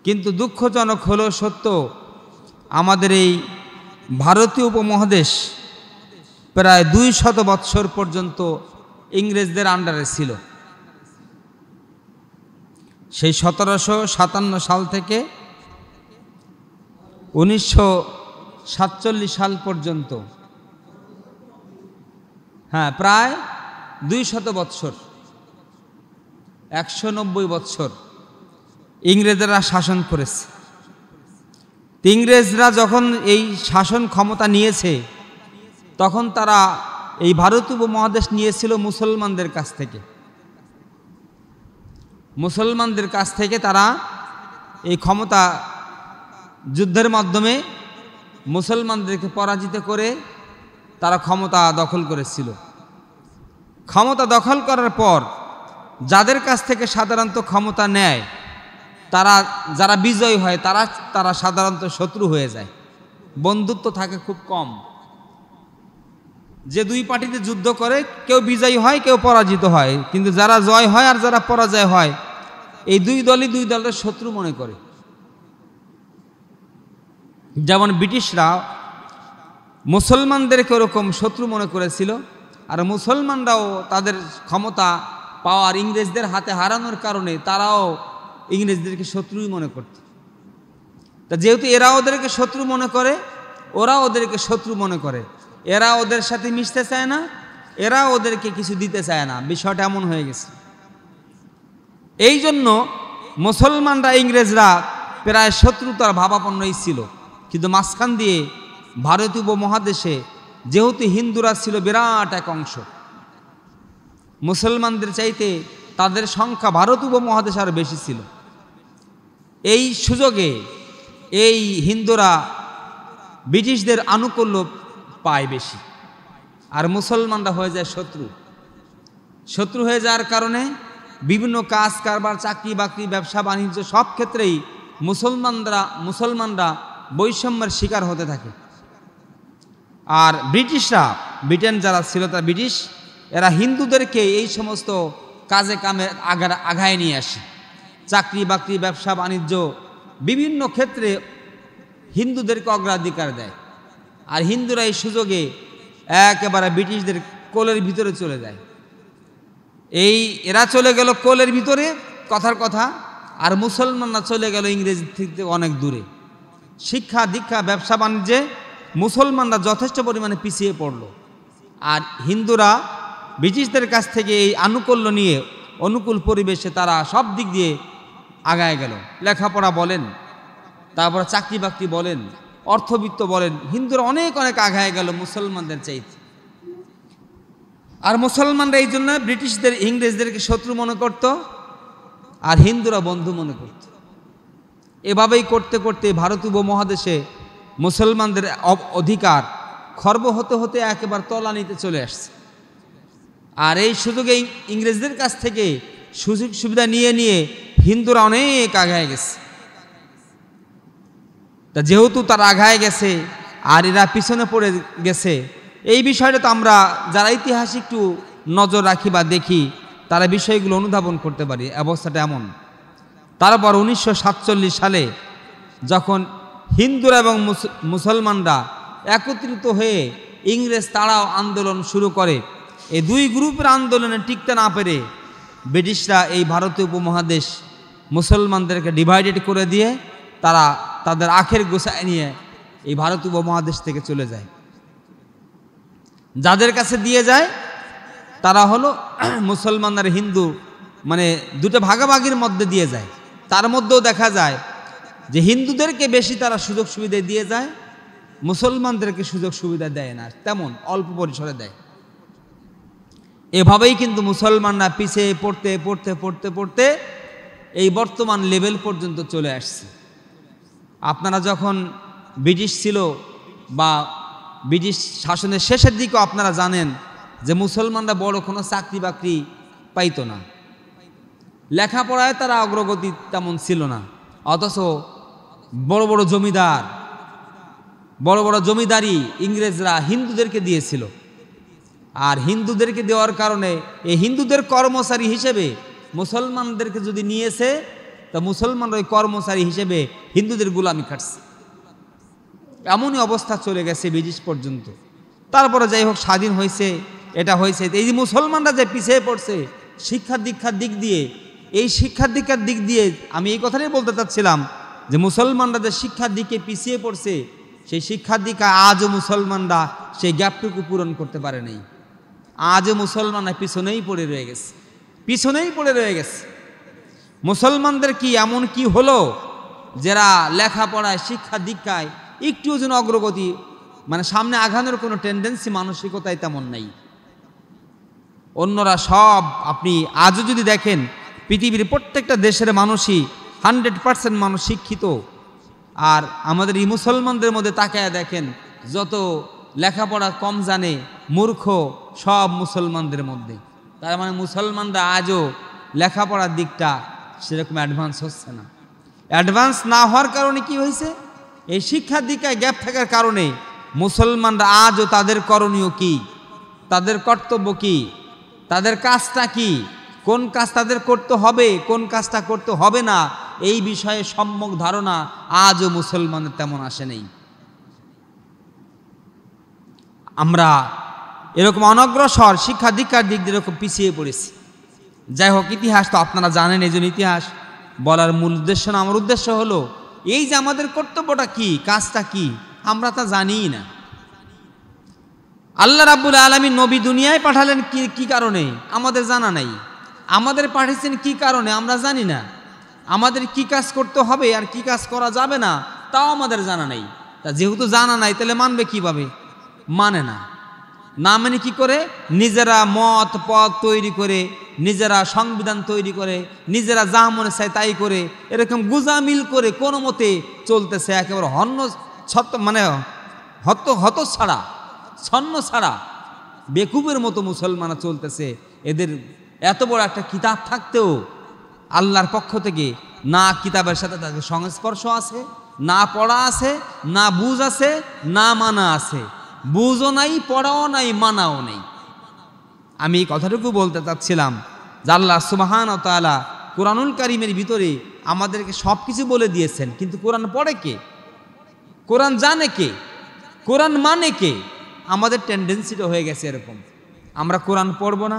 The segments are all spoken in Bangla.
কিন্তু দুঃখজনক হলো সত্য, আমাদের এই ভারতীয় উপমহাদেশ প্রায় 200 বৎসর পর্যন্ত ইংরেজদের আন্ডারে ছিল। সেই 1757 সাল থেকে 1947 সাল পর্যন্ত, হ্যাঁ প্রায় 200 বৎসর, 190 বৎসর ইংরেজরা শাসন করেছে। ইংরেজরা যখন এই শাসন ক্ষমতা নিয়েছে তখন তারা এই ভারতীয় উপমহাদেশ নিয়েছিল মুসলমানদের কাছ থেকে। মুসলমানদের কাছ থেকে তারা এই ক্ষমতা যুদ্ধের মাধ্যমে মুসলমানদেরকে পরাজিত করে তারা ক্ষমতা দখল করেছিল। ক্ষমতা দখল করার পর যাদের কাছ থেকে সাধারণত ক্ষমতা নেয়, তারা যারা বিজয়ী হয় তারা সাধারণত শত্রু হয়ে যায়, বন্ধুত্ব থাকে খুব কম। যে দুই পার্টিতে যুদ্ধ করে কেউ বিজয়ী হয় কেউ পরাজিত হয়, কিন্তু যারা জয় হয় আর যারা পরাজয় হয় এই দুই দলই দুই দলের শত্রু মনে করে। যেমন ব্রিটিশরা মুসলমানদেরকে ওরকম শত্রু মনে করেছিল, আর মুসলমানরাও তাদের ক্ষমতা পাওয়ার ইংরেজদের হাতে হারানোর কারণে তারাও ইংরেজদেরকে শত্রুই মনে করত। তা যেহেতু এরা ওদেরকে শত্রু মনে করে, ওরা ওদেরকে শত্রু মনে করে, এরা ওদের সাথে মিশতে চায় না, এরা ওদেরকে কিছু দিতে চায় না, বিষয়টা এমন হয়ে গেছে। এই জন্য মুসলমানরা ইংরেজরা প্রায় শত্রুতার ভাবাপন্নই ছিল। কিন্তু মাঝখান দিয়ে ভারতীয় উপমহাদেশে যেহেতু হিন্দুরা ছিল বিরাট এক অংশ, মুসলমানদের চাইতে তাদের সংখ্যা ভারতীয় উপমহাদেশে আরও বেশি ছিল। এই সুযোগে এই হিন্দুরা ব্রিটিশদের আনুকূল্য পায় বেশি, আর মুসলমানরা হয়ে যায় শত্রু। শত্রু হয়ে যাওয়ার কারণে বিভিন্ন কাজ কারবার, চাকরি বাকরি, ব্যবসা বাণিজ্য সব ক্ষেত্রেই মুসলমানরা বৈষম্যের শিকার হতে থাকে। আর ব্রিটেন যারা ছিল তা ব্রিটিশ, এরা হিন্দুদেরকে এই সমস্ত কাজে কামে আগায় নিয়ে আসে। চাকরি বাকরি, ব্যবসা বাণিজ্য বিভিন্ন ক্ষেত্রে হিন্দুদেরকে অগ্রাধিকার দেয়, আর হিন্দুরা এই সুযোগে একেবারে ব্রিটিশদের কোলের ভিতরে চলে যায়। এরা চলে গেল কোলের ভিতরে, কথার কথা, আর মুসলমানরা চলে গেল ইংরেজ থেকে অনেক দূরে। শিক্ষা দীক্ষা, ব্যবসা বাণিজ্যে মুসলমানরা যথেষ্ট পরিমাণে পিছিয়ে পড়ল, আর হিন্দুরা ব্রিটিশদের কাছ থেকে এই আনুকূল্য নিয়ে অনুকূল পরিবেশে তারা সব দিক দিয়ে আগায় গেল। লেখাপড়া বলেন, তারপরে চাকরি বাকরি বলেন, অর্থবিত্ত বলেন, হিন্দুরা অনেক আগায় গেল মুসলমানদের চাইতে। আর মুসলমানরা এই জন্য ইংরেজদেরকে শত্রু মনে করত, আর হিন্দুরা বন্ধু মনে করত। এভাবেই করতে করতে ভারতীয় উপমহাদেশে মুসলমানদের অধিকার খর্ব হতে হতে একেবারে তলানিতে চলে আসছে। আর এই সুযোগে ইংরেজদের কাছ থেকে সুযোগ সুবিধা নিয়ে নিয়ে হিন্দুরা অনেক আগায় গেছে। তা যেহেতু তারা আগায় গেছে আর এরা পিছনে পড়ে গেছে, এই বিষয়টা তো আমরা যারা ইতিহাস একটু নজর রাখি বা দেখি তারা বিষয়গুলো অনুধাবন করতে পারি। অবস্থাটা এমন। তারপর 1947 সালে যখন হিন্দুরা এবং মুসলমানরা একত্রিত হয়ে ইংরেজ তাড়াও আন্দোলন শুরু করে, এই দুই গ্রুপের আন্দোলনে টিকতে না পেরে ব্রিটিশরা এই ভারতীয় উপমহাদেশ মুসলমানদেরকে ডিভাইডেড করে দিয়ে তারা তাদের আখের গোছায় নিয়ে এই ভারতীয় উপমহাদেশ থেকে চলে যায়। যাদের কাছে দিয়ে যায় তারা হলো মুসলমান আর হিন্দু, মানে দুটো ভাগাভাগির মধ্যে দিয়ে যায়। তার মধ্যেও দেখা যায় যে হিন্দুদেরকে বেশি তারা সুযোগ সুবিধা দিয়ে যায়, মুসলমানদেরকে সুযোগ সুবিধা দেয় না, তেমন অল্প পরিসরে দেয়। এভাবেই কিন্তু মুসলমানরা পিছিয়ে পড়তে পড়তে পড়তে পড়তে এই বর্তমান লেভেল পর্যন্ত চলে আসছে। আপনারা যখন ব্রিটিশ ছিল বা ব্রিটিশ শাসনের শেষের দিকেও আপনারা জানেন যে মুসলমানরা বড় কোনো চাকরি বাকরি পাইতো না, লেখাপড়ায় তারা অগ্রগতি তেমন ছিল না, অথচ বড় বড় জমিদারি ইংরেজরা হিন্দুদেরকে দিয়েছিল। আর হিন্দুদেরকে দেওয়ার কারণে এই হিন্দুদের কর্মচারী হিসেবে মুসলমানদেরকে যদি নিয়েছে তা মুসলমানরা ওই কর্মচারী হিসেবে হিন্দুদের গোলামি খাটছে। এমনই অবস্থা চলে গেছে ব্রিটিশ পর্যন্ত। তারপরে যাই হোক স্বাধীন হয়েছে, এটা হয়েছে। এই যে মুসলমানরা যে পিছিয়ে পড়ছে শিক্ষা দীক্ষার দিক দিয়ে, এই শিক্ষা দীক্ষার দিক দিয়ে আমি এই কথাটাই বলতে চাচ্ছিলাম যে মুসলমানরা যে শিক্ষার দিকে পিছিয়ে পড়ছে, সেই শিক্ষার দিকে আজও মুসলমানরা সেই গ্যাপটুকু পূরণ করতে পারে নাই। আজও মুসলমানরা পিছনেই পড়ে রয়ে গেছে, পিছনেই পড়ে রয়ে গেছে। মুসলমানদের কি এমন কি হলো যারা লেখাপড়ায় শিক্ষা দীক্ষায় একটু যেন অগ্রগতি, মানে সামনে আগানোর কোনো টেন্ডেন্সি মানসিকতায় তেমন নাই। অন্যরা সব, আপনি আজও যদি দেখেন পৃথিবীর প্রত্যেকটা দেশের মানুষই 100% মানুষ শিক্ষিত, আর আমাদের এই মুসলমানদের মধ্যে তাকায় দেখেন যত লেখাপড়া কম জানে মূর্খ সব মুসলমানদের মধ্যে। তার মানে মুসলমানরা আজও লেখাপড়ার দিকটা সেরকম অ্যাডভান্স হচ্ছে না। অ্যাডভান্স না হওয়ার কারণে কি হয়েছে? এই শিক্ষার দিকে গ্যাপ থাকার কারণে মুসলমানরা আজও তাদের করণীয় কি, তাদের কর্তব্য কি, তাদের কাজটা কি, কোন কাজ তাদের করতে হবে, কোন কাজটা করতে হবে না, এই বিষয়ে সম্যক ধারণা আজও মুসলমানের তেমন আসে নেই। আমরা এরকম অনগ্রসর শিক্ষা দীক্ষার দিক দিয়ে এরকম পিছিয়ে পড়েছি। যাই হোক, ইতিহাস তো আপনারা জানেন, এই জন্য ইতিহাস বলার মূল উদ্দেশ্য না। আমার উদ্দেশ্য হলো এই যে আমাদের কর্তব্যটা কি, কাজটা কি, আমরা তা জানিই না। আল্লাহ রাব্বুল আলামিন নবী দুনিয়ায় পাঠালেন কি কারণে আমাদের জানা নাই। আমাদের পাঠিয়েছেন কি কারণে আমরা জানি না। আমাদের কি কাজ করতে হবে আর কি কাজ করা যাবে না তাও আমাদের জানা নাই। তা যেহেতু জানা নাই তাহলে মানবে কিভাবে? মানে না। না মানে কি করে? নিজেরা মত পথ তৈরি করে, নিজেরা সংবিধান তৈরি করে, নিজেরা যা মনে চায় তাই করে, এরকম গুজামিল করে কোনো মতে চলতেছে। একেবারে হত ছাড়া, ছন্ন ছাড়া বেকুবের মতো মুসলমানরা চলতেছে। এদের এত বড় একটা কিতাব থাকতেও আল্লাহর পক্ষ থেকে না কিতাবের সাথে তাদের সংস্পর্শ আছে, না পড়া আছে, না বুঝ আছে, না মানা আছে। বুঝও নাই, পড়াও নাই, মানাও নেই। আমি এই কথাটুকু বলতে চাচ্ছিলাম যে আল্লাহ সুবহানাহু ওয়া তাআলা কোরআনুল কারীমের ভিতরে আমাদেরকে সব কিছু বলে দিয়েছেন, কিন্তু কোরআন পড়ে কে? কোরআন জানে কে? কোরআন মানে কে? আমাদের টেন্ডেন্সিটা হয়ে গেছে এরকম। আমরা কোরআন পড়বো না,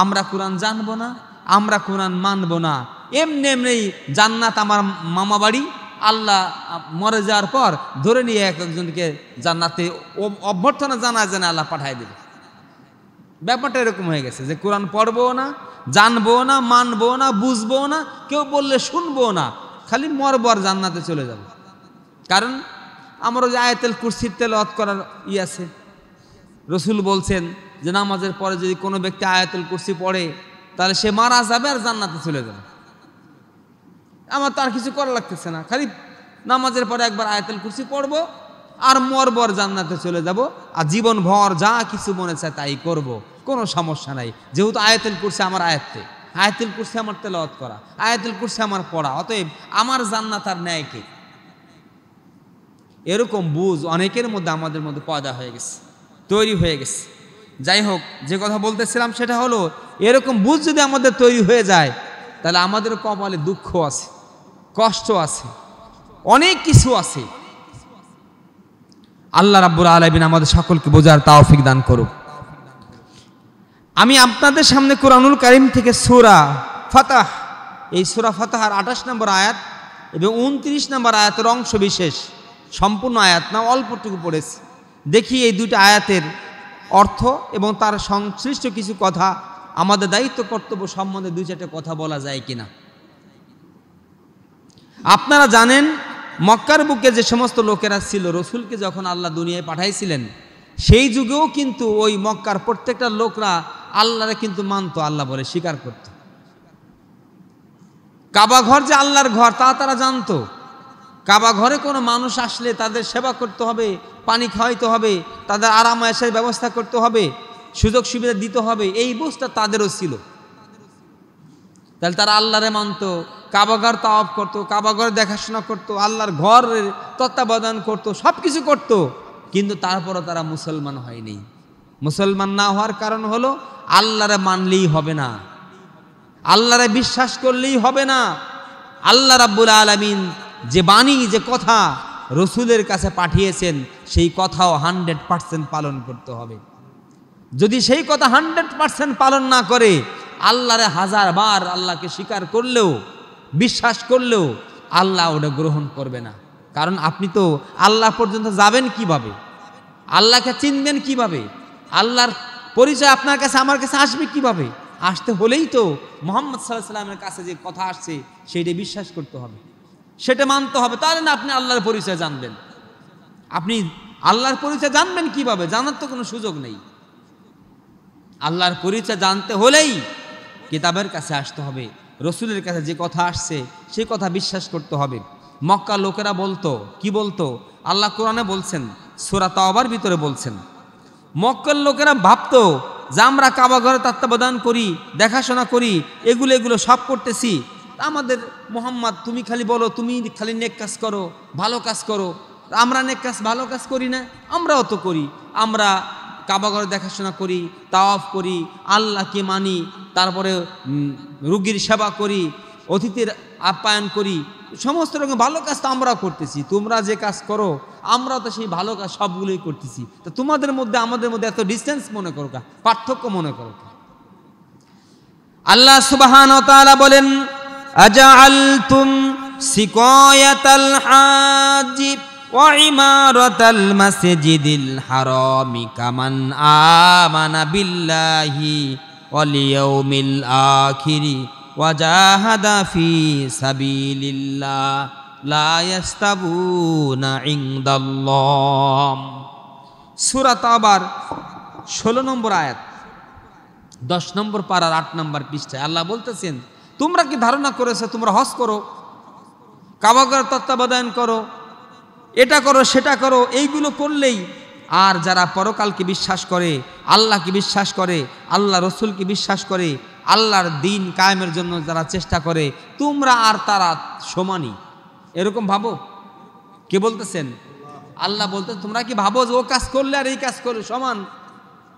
আমরা কোরআন জানবো না, আমরা কোরআন মানবো না। এমনি এমনি জান্নাত আমার মামা বাড়ি, আল্লাহ মরে যাওয়ার পর ধরে নিয়ে একজনকে জান্নাতে অভ্যর্থনা জানায় আল্লাহ পাঠায় দেবে। ব্যাপারটা এরকম হয়ে গেছে যে কোরআন পড়বো না, জানবো না, মানবো না, বুঝবো না, কেউ বললে শুনবো না, খালি মরবো আর জান্নাতে চলে যাবো। কারণ আমার ওই আয়াতুল কুরসির তেলাওয়াত করার আছে। রসুল বলছেন যে নামাজের পরে যদি কোনো ব্যক্তি আয়াতুল কুরসি পড়ে তাহলে সে মারা যাবে আর জান্নাতে চলে যাবে। আমার তার কিছু করা লাগতেছে না, খালি নামাজের পরে একবার আয়াতুল কুরসি পড়বো আর মরবো আর জান্নাতে চলে যাব, আর জীবন ভর যা কিছু মনে চায় তাই করব, কোনো সমস্যা নাই। যেহেতু আয়াতুল কুরসি আমার আয়াত্তে, আয়াতুল কুরসি আমার তেলাওয়াত করা, আয়াতুল কুরসি আমার পড়া, অতএব আমার জান্নাত আর ন্যায় কে? এরকম বুঝ অনেকের মধ্যে আমাদের মধ্যে পয়দা হয়ে গেছে, তৈরি হয়ে গেছে। যাই হোক, যে কথা বলতেছিলাম সেটা হলো এরকম বুঝ যদি আমাদের তৈরি হয়ে যায় তাহলে আমাদের কপালে দুঃখ আছে, কষ্ট আছে, অনেক কিছু আছে। আল্লাহ রাব্বুল আলামিন আমাদের সকলকে বোঝার তৌফিক দান করুক। আমি আপনাদের সামনে কোরআনুল কারীম থেকে সূরা ফাতহ, এই সূরা ফাতহার 28 নম্বর আয়াত এবং 29 নম্বর আয়াতের অংশ বিশেষ, সম্পূর্ণ আয়াত না, অল্পটুকু পড়েছি। দেখি এই দুইটা আয়াতের অর্থ এবং তার সংশ্লিষ্ট কিছু কথা, আমাদের দায়িত্ব কর্তব্য সম্বন্ধে দুই চারটে কথা বলা যায় কিনা। আপনারা জানেন মক্কার বুকে যে সমস্ত লোকেরা ছিল, রসুলকে যখন আল্লাহ দুনিয়ায় পাঠাইছিলেন সেই যুগেও কিন্তু ওই মক্কার প্রত্যেকটা লোকরা আল্লাহরে কিন্তু মানত, আল্লাহ বলে স্বীকার করত। কাবা ঘর যে আল্লাহর ঘর তা তারা জানতো। কাবা ঘরে কোনো মানুষ আসলে তাদের সেবা করতে হবে, পানি খাওয়াইতে হবে, তাদের আরাম আয়েশের ব্যবস্থা করতে হবে, সুযোগ সুবিধা দিতে হবে, এই বুঝটা তাদেরও ছিল। তাহলে তারা আল্লাহরে মানত, কাবাঘর তাওয়াফ করতো, কাবাঘর দেখাশোনা করতো, আল্লাহর ঘরের তত্ত্বাবধান করতো, সব কিছু করতো। কিন্তু তারপরও তারা মুসলমান হয়নি। মুসলমান না হওয়ার কারণ হলো আল্লাহরে মানলেই হবে না, আল্লাহরে বিশ্বাস করলেই হবে না, আল্লাহ রাব্বুল আলামিন যে বাণী, যে কথা রসুলের কাছে পাঠিয়েছেন, সেই কথাও 100% পালন করতে হবে। যদি সেই কথা 100% পালন না করে, আল্লাহরে 1000 বার আল্লাহকে স্বীকার করলেও, বিশ্বাস করলেও আল্লাহ ওটা গ্রহণ করবে না। কারণ আপনি তো আল্লাহ পর্যন্ত যাবেন কিভাবে? আল্লাহকে চিনবেন কিভাবে? আল্লাহর পরিচয় আপনার কাছে আমার কাছে আসবে কিভাবে? আসতে হলেই তো মুহাম্মদ সাল্লাল্লাহু আলাইহি ওয়াসাল্লামের কাছে যে কথা আসছে সেইটা বিশ্বাস করতে হবে, সেটা মানতে হবে। তাহলে না আপনি আল্লাহর পরিচয় জানবেন। আপনি আল্লাহর পরিচয় জানবেন কিভাবে? জানার তো কোনো সুযোগ নেই। আল্লাহর পরিচয় জানতে হলেই কিতাবের কাছে আসতে হবে, রসুলের কাছে যে কথা আসছে সেই কথা বিশ্বাস করতে হবে। মক্কা লোকেরা বলতো, কি বলতো? আল্লাহ কোরআনে বলছেন, সূরা তাওবার ভিতরে বলছেন, মক্কার লোকেরা ভাবতো যে আমরা কাবা ঘরে তত্ত্বাবধান করি, দেখাশোনা করি, এগুলো সব করতেছি, আমাদের মুহাম্মদ তুমি খালি বলো, তুমি খালি নেক কাজ করো, ভালো কাজ করো, আমরা নেক কাজ ভালো কাজ করি না? আমরাও তো করি, আমরা কাবা ঘরে দেখাশোনা করি, তাওয়াফ করি, আল্লাহকে মানি, তারপরে রোগীর সেবা করি, অতিথির আপ্যায়ন করি, সমস্ত রকম ভালো কাজ তো আমরাও করতেছি। তোমরা যে কাজ করো আমরাও তো সেই ভালো কাজ সবগুলোই করতেছি, তো তোমাদের মধ্যে আমাদের মধ্যে এত ডিস্টেন্স মনে করো কা, পার্থক্য মনে করো কা? আল্লাহ সুবহানাহু ওয়া তাআলা বলেন, আজআলতুম সিকায়াতাল হাজি ওয়া ইমারাতাল মাসজিদিল হারামি কামান আমানা বিল্লাহি ওয়াল ইয়াউমিল আখিরি ওয়া জাহাদা ফি সাবিলিল্লাহ লা ইয়াস্তাবুনা ইনদাল্লাহ। সূরা তাওবার 16 নম্বর আয়াত, 10 নম্বর পারার 8 নম্বর পৃষ্ঠায় আল্লাহ বলতেছেন, তোমরা কি ধারণা করেছো তোমরা হজ করো, কাবা ঘর তত্ত্বাবধান করো, এটা করো সেটা করো, এইগুলো করলেই, আর যারা পরকালকে বিশ্বাস করে, আল্লাহকে বিশ্বাস করে, আল্লাহ রসুলকে বিশ্বাস করে, আল্লাহর দিন কায়েমের জন্য যারা চেষ্টা করে, তোমরা আর তারা সমানই, এরকম ভাবো? কে বলতেছেন? আল্লাহ বলতে, তোমরা কি ভাবো যে ও কাজ করলে আর এই কাজ করলে সমান?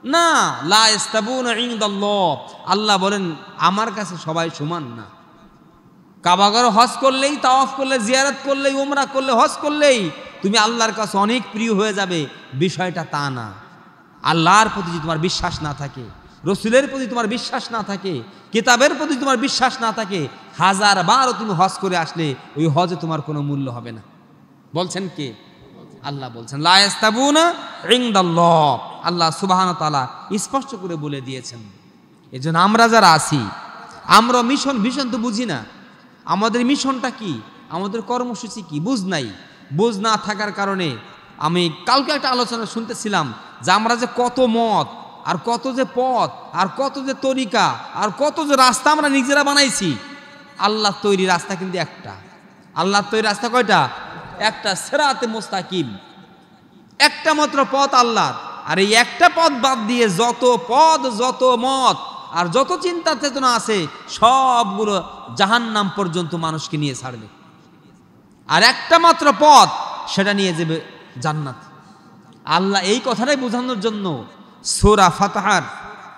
না, লা ইস্তাবুনা ইনদাল্লাহ। আল্লাহ বলেন আমার কাছে সবাই সমান না। কাবা ঘর হজ করলেই, তাওয়াফ করলে, জিয়ারত করলেই, উমরা করলে, হজ করলেই তুমি আল্লাহর কাছে অনেক প্রিয় হয়ে যাবে, বিষয়টা তা না। আল্লাহর প্রতি যদি তোমার বিশ্বাস না থাকে, রসুলের প্রতি তোমার বিশ্বাস না থাকে, কিতাবের প্রতি তোমার বিশ্বাস না থাকে, 1000 বারও তুমি হজ করে আসলে ওই হজে তোমার কোনো মূল্য হবে না। বলছেন কে? আল্লাহ বলছেন, লা ইস্তাবুনা ইনদাল্লাহ। আল্লাহ সুবহানাহু ওয়া তাআলা স্পষ্ট করে বলে দিয়েছেন। এজন্য আমরা যারা আছি, আমরা মিশন তো বুঝি না। আমাদের মিশনটা কি, আমাদের কর্মসূচি কি বুঝ নাই। বুঝ না থাকার কারণে আমি কালকে একটা আলোচনা শুনতেছিলাম যে আমরা যে কত মত, আর কত যে পথ, আর কত যে তরিকা, আর কত যে রাস্তা আমরা নিজেরা বানাইছি। আল্লাহ তৈরি রাস্তা কিন্তু একটা। আল্লাহ তৈরি রাস্তা কয়টা? একটা, সিরাতে মুস্তাকিম, একটা মাত্র পথ আল্লাহর। আর এই একটা পথ বাদ দিয়ে যত পথ, যত মত, আর যত চিন্তা চেতনা আছে সবগুলো জাহান্নাম পর্যন্ত মানুষকে নিয়ে ছাড়বে। আর একটা মাত্র পথ, সেটা নিয়ে যাবে জান্নাত। আল্লাহ এই কথাটাই বোঝানোর জন্য সূরা ফাতহার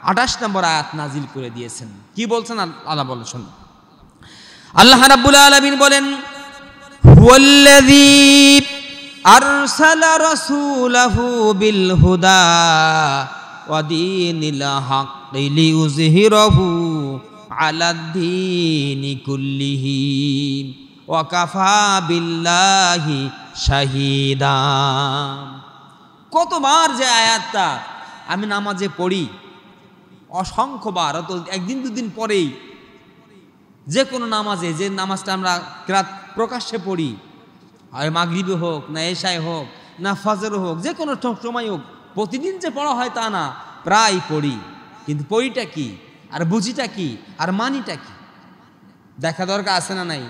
28 নম্বর আয়াত নাজিল করে দিয়েছেন। কি বলছেন আল্লাহ? বলেন, শুনুন। আল্লাহ রাব্বুল আলামিন বলেন, হুয়াল্লাযী আরসালা রাসূলাহু বিল হুদা ওয়া দীনিল হাক্কি লিইয়ুযহিরাহু আলাদ-দীনি কুল্লিহি ওয়া কাফা বিল্লাহি শাহীদা। কতবার যে আয়াতটা আমি নামাজে পড়ি, অসংখ্যবার, অত একদিন দুদিন পরেই যে কোনো নামাজে, যে নামাজটা আমরা কিরাত প্রকাশ্যে পড়ি, আর মাগরিবে হোক, না এশায় হোক, না ফজর হোক, যে কোনো সময় হোক, প্রতিদিন যে পড়া হয় তা না, প্রায় পড়ি। কিন্তু পড়িটা কি, আর বুঝিটা কি, আর মানিটা কি, দেখা দরকার আছে না নাই?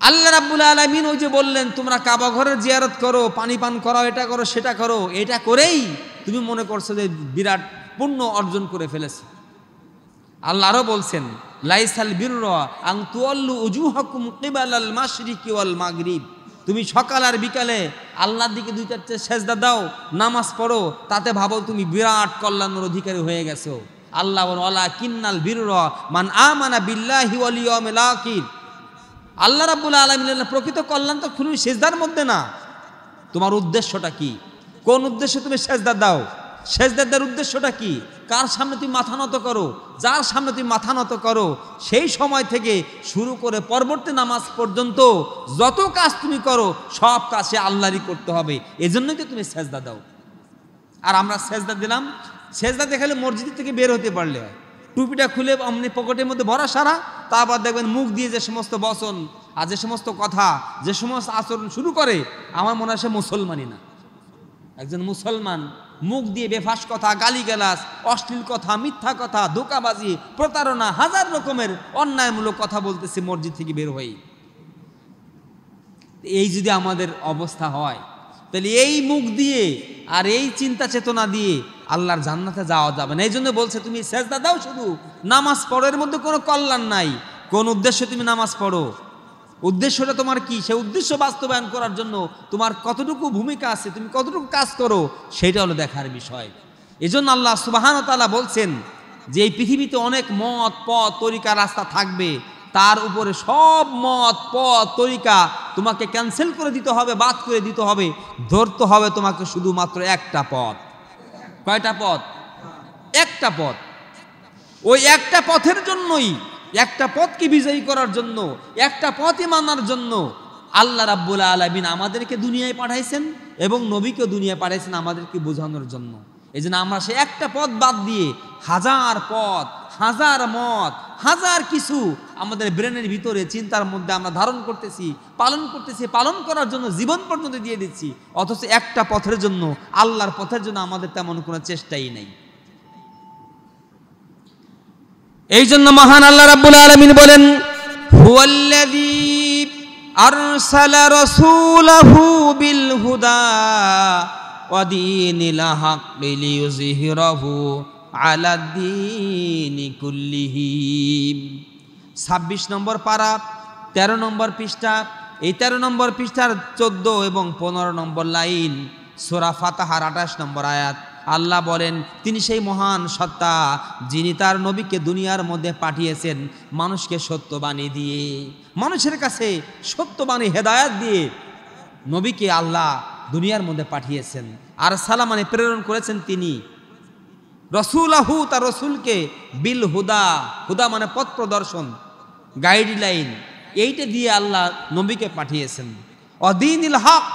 আল্লাহ রাব্বুল আলামিন ওই যে বললেন, তোমরা কাবা ঘরের জিয়ারত করো, পানি পান করো, এটা করো সেটা করো, এটা করেই তুমি মনে করছো যে বিরাট পুণ্য অর্জন করে ফেলেছে। আল্লাহ আরো বলছেন, লাইসাল বিররা আন তুওয়াল্লু উজুহাকুম কিবালাল মাশরিকি ওয়াল মাগরিব। তুমি সকাল আর বিকালে আল্লাহর দিকে 2-4 সেজদা দাও, নামাজ পড়ো, তাতে ভাবো তুমি বিরাট কল্যাণের অধিকারী হয়ে গেছো। আল্লাহ বলেন, ওয়ালাকিন্নাল বিররা মান আমানা বিল্লাহি ওয়াল ইয়াউমিল আখির। আল্লাহ রাব্বুল আলামিনের প্রকৃত কল্যাণ তো তুমি সেজদার মধ্যে না। তোমার উদ্দেশ্যটা কি? কোন উদ্দেশ্যে তুমি সেজদা দাও? সেজদার উদ্দেশ্যটা কি? কার সামনে তুমি মাথা নত করো? যার সামনে তুমি মাথা নত করো, সেই সময় থেকে শুরু করে পরবর্তী নামাজ পর্যন্ত যত কাজ তুমি করো সব কাজে আল্লাহরই করতে হবে। এজন্যই তো তুমি সেজদা দাও। আর আমরা সেজদা দিলাম, সেজদা দেখালে মসজিদ থেকে বের হতে পারলে হয়। টুপিটা খুলে অমনি পকেটের মধ্যে ভরা সারা, তারপর দেখবেন মুখ দিয়ে যে সমস্ত বচন আর যে সমস্ত কথা, যে সমস্ত আচরণ শুরু করে, আমার মনে হয় সে মুসলমানই না। একজন মুসলমান মুখ দিয়ে বেফাস কথা, গালিগালাজ, অশ্লীল কথা, মিথ্যা কথা, ধোঁকাবাজি, প্রতারণা, হাজার রকমের অন্যায়মূলক কথা বলতেছে মসজিদ থেকে বের হয়ে। এই যদি আমাদের অবস্থা হয়, তাহলে এই মুখ দিয়ে আর এই চিন্তা চেতনা দিয়ে আল্লাহর জান্নাতে যাওয়া যাবে না। এই জন্য বলছে তুমি সেজদা দাও, শুধু নামাজ পড়ো, এর মধ্যে কোনো কল্যাণ নাই। কোন উদ্দেশ্যে তুমি নামাজ পড়ো? উদ্দেশ্যটা তোমার কি? সেই উদ্দেশ্য বাস্তবায়ন করার জন্য তোমার কতটুকু ভূমিকা আছে, তুমি কতটুকু কাজ করো, সেটা হলো দেখার বিষয়। এজন্য আল্লাহ সুবহানাহু ওয়া তাআলা বলছেন যে এই পৃথিবীতে অনেক মত, পথ, তরিকা, রাস্তা থাকবে, তার উপরে সব মত, পথ, তরিকা তোমাকে ক্যান্সেল করে দিতে হবে, বাদ করে দিতে হবে। ধরতে হবে তোমাকে শুধুমাত্র একটা পথ। কয়টা পথ? একটা পথ। ওই একটা পথের জন্যই, একটা পথকে বিজয়ী করার জন্য, একটা পথই মানার জন্য আল্লাহ রাব্বুল আলামিন আমাদেরকে দুনিয়ায় পাঠাইছেন এবং নবীকে দুনিয়ায় পাঠাইছেন আমাদেরকে বোঝানোর জন্য। এই জন্য আমরা সে একটা পথ বাদ দিয়ে হাজার পথ, হাজার মত, হাজার কিছু আমাদের ব্রেনের ভিতরে, চিন্তার মধ্যে আমরা ধারণ করতেছি, পালন করার জন্য জীবন পর্যন্ত দিয়ে দিচ্ছি, অথচ একটা পথের জন্য, আল্লাহর পথের জন্য আমাদের তেমন কোনো চেষ্টাই নেই। এই জন্য মহান আল্লাহ রাব্বুল আলামিন বলেন, হুয়াল্লাযী আরসালা রাসূলাহু বিল হুদা ওয়া দীনিল হাক্কি লিইয়ুযহিরাহু আলাদ্দীনি কুল্লিহি। 26 নম্বর পারা, 13 নম্বর পৃষ্ঠা। এই 13 নম্বর পৃষ্ঠার 14 এবং 15 নম্বর লাইন, সূরা ফাতিহার 28 নম্বর আয়াত। আল্লাহ বলেন, তিনি সেই মহান সত্তা যিনি তার নবীকে দুনিয়ার মধ্যে পাঠিয়েছেন মানুষকে সত্যবাণী দিয়ে, মানুষের কাছে সত্যবাণী হেদায়াত দিয়ে নবীকে আল্লাহ দুনিয়ার মধ্যে পাঠিয়েছেন। আর সালামানে প্রেরণ করেছেন তিনি রসুলাহু, তার রসুলকে, বিল হুদা, হুদা মানে পথ প্রদর্শন, গাইডলাইন, এইটা দিয়ে আল্লাহ নবীকে পাঠিয়েছেন। অদীনিল হক,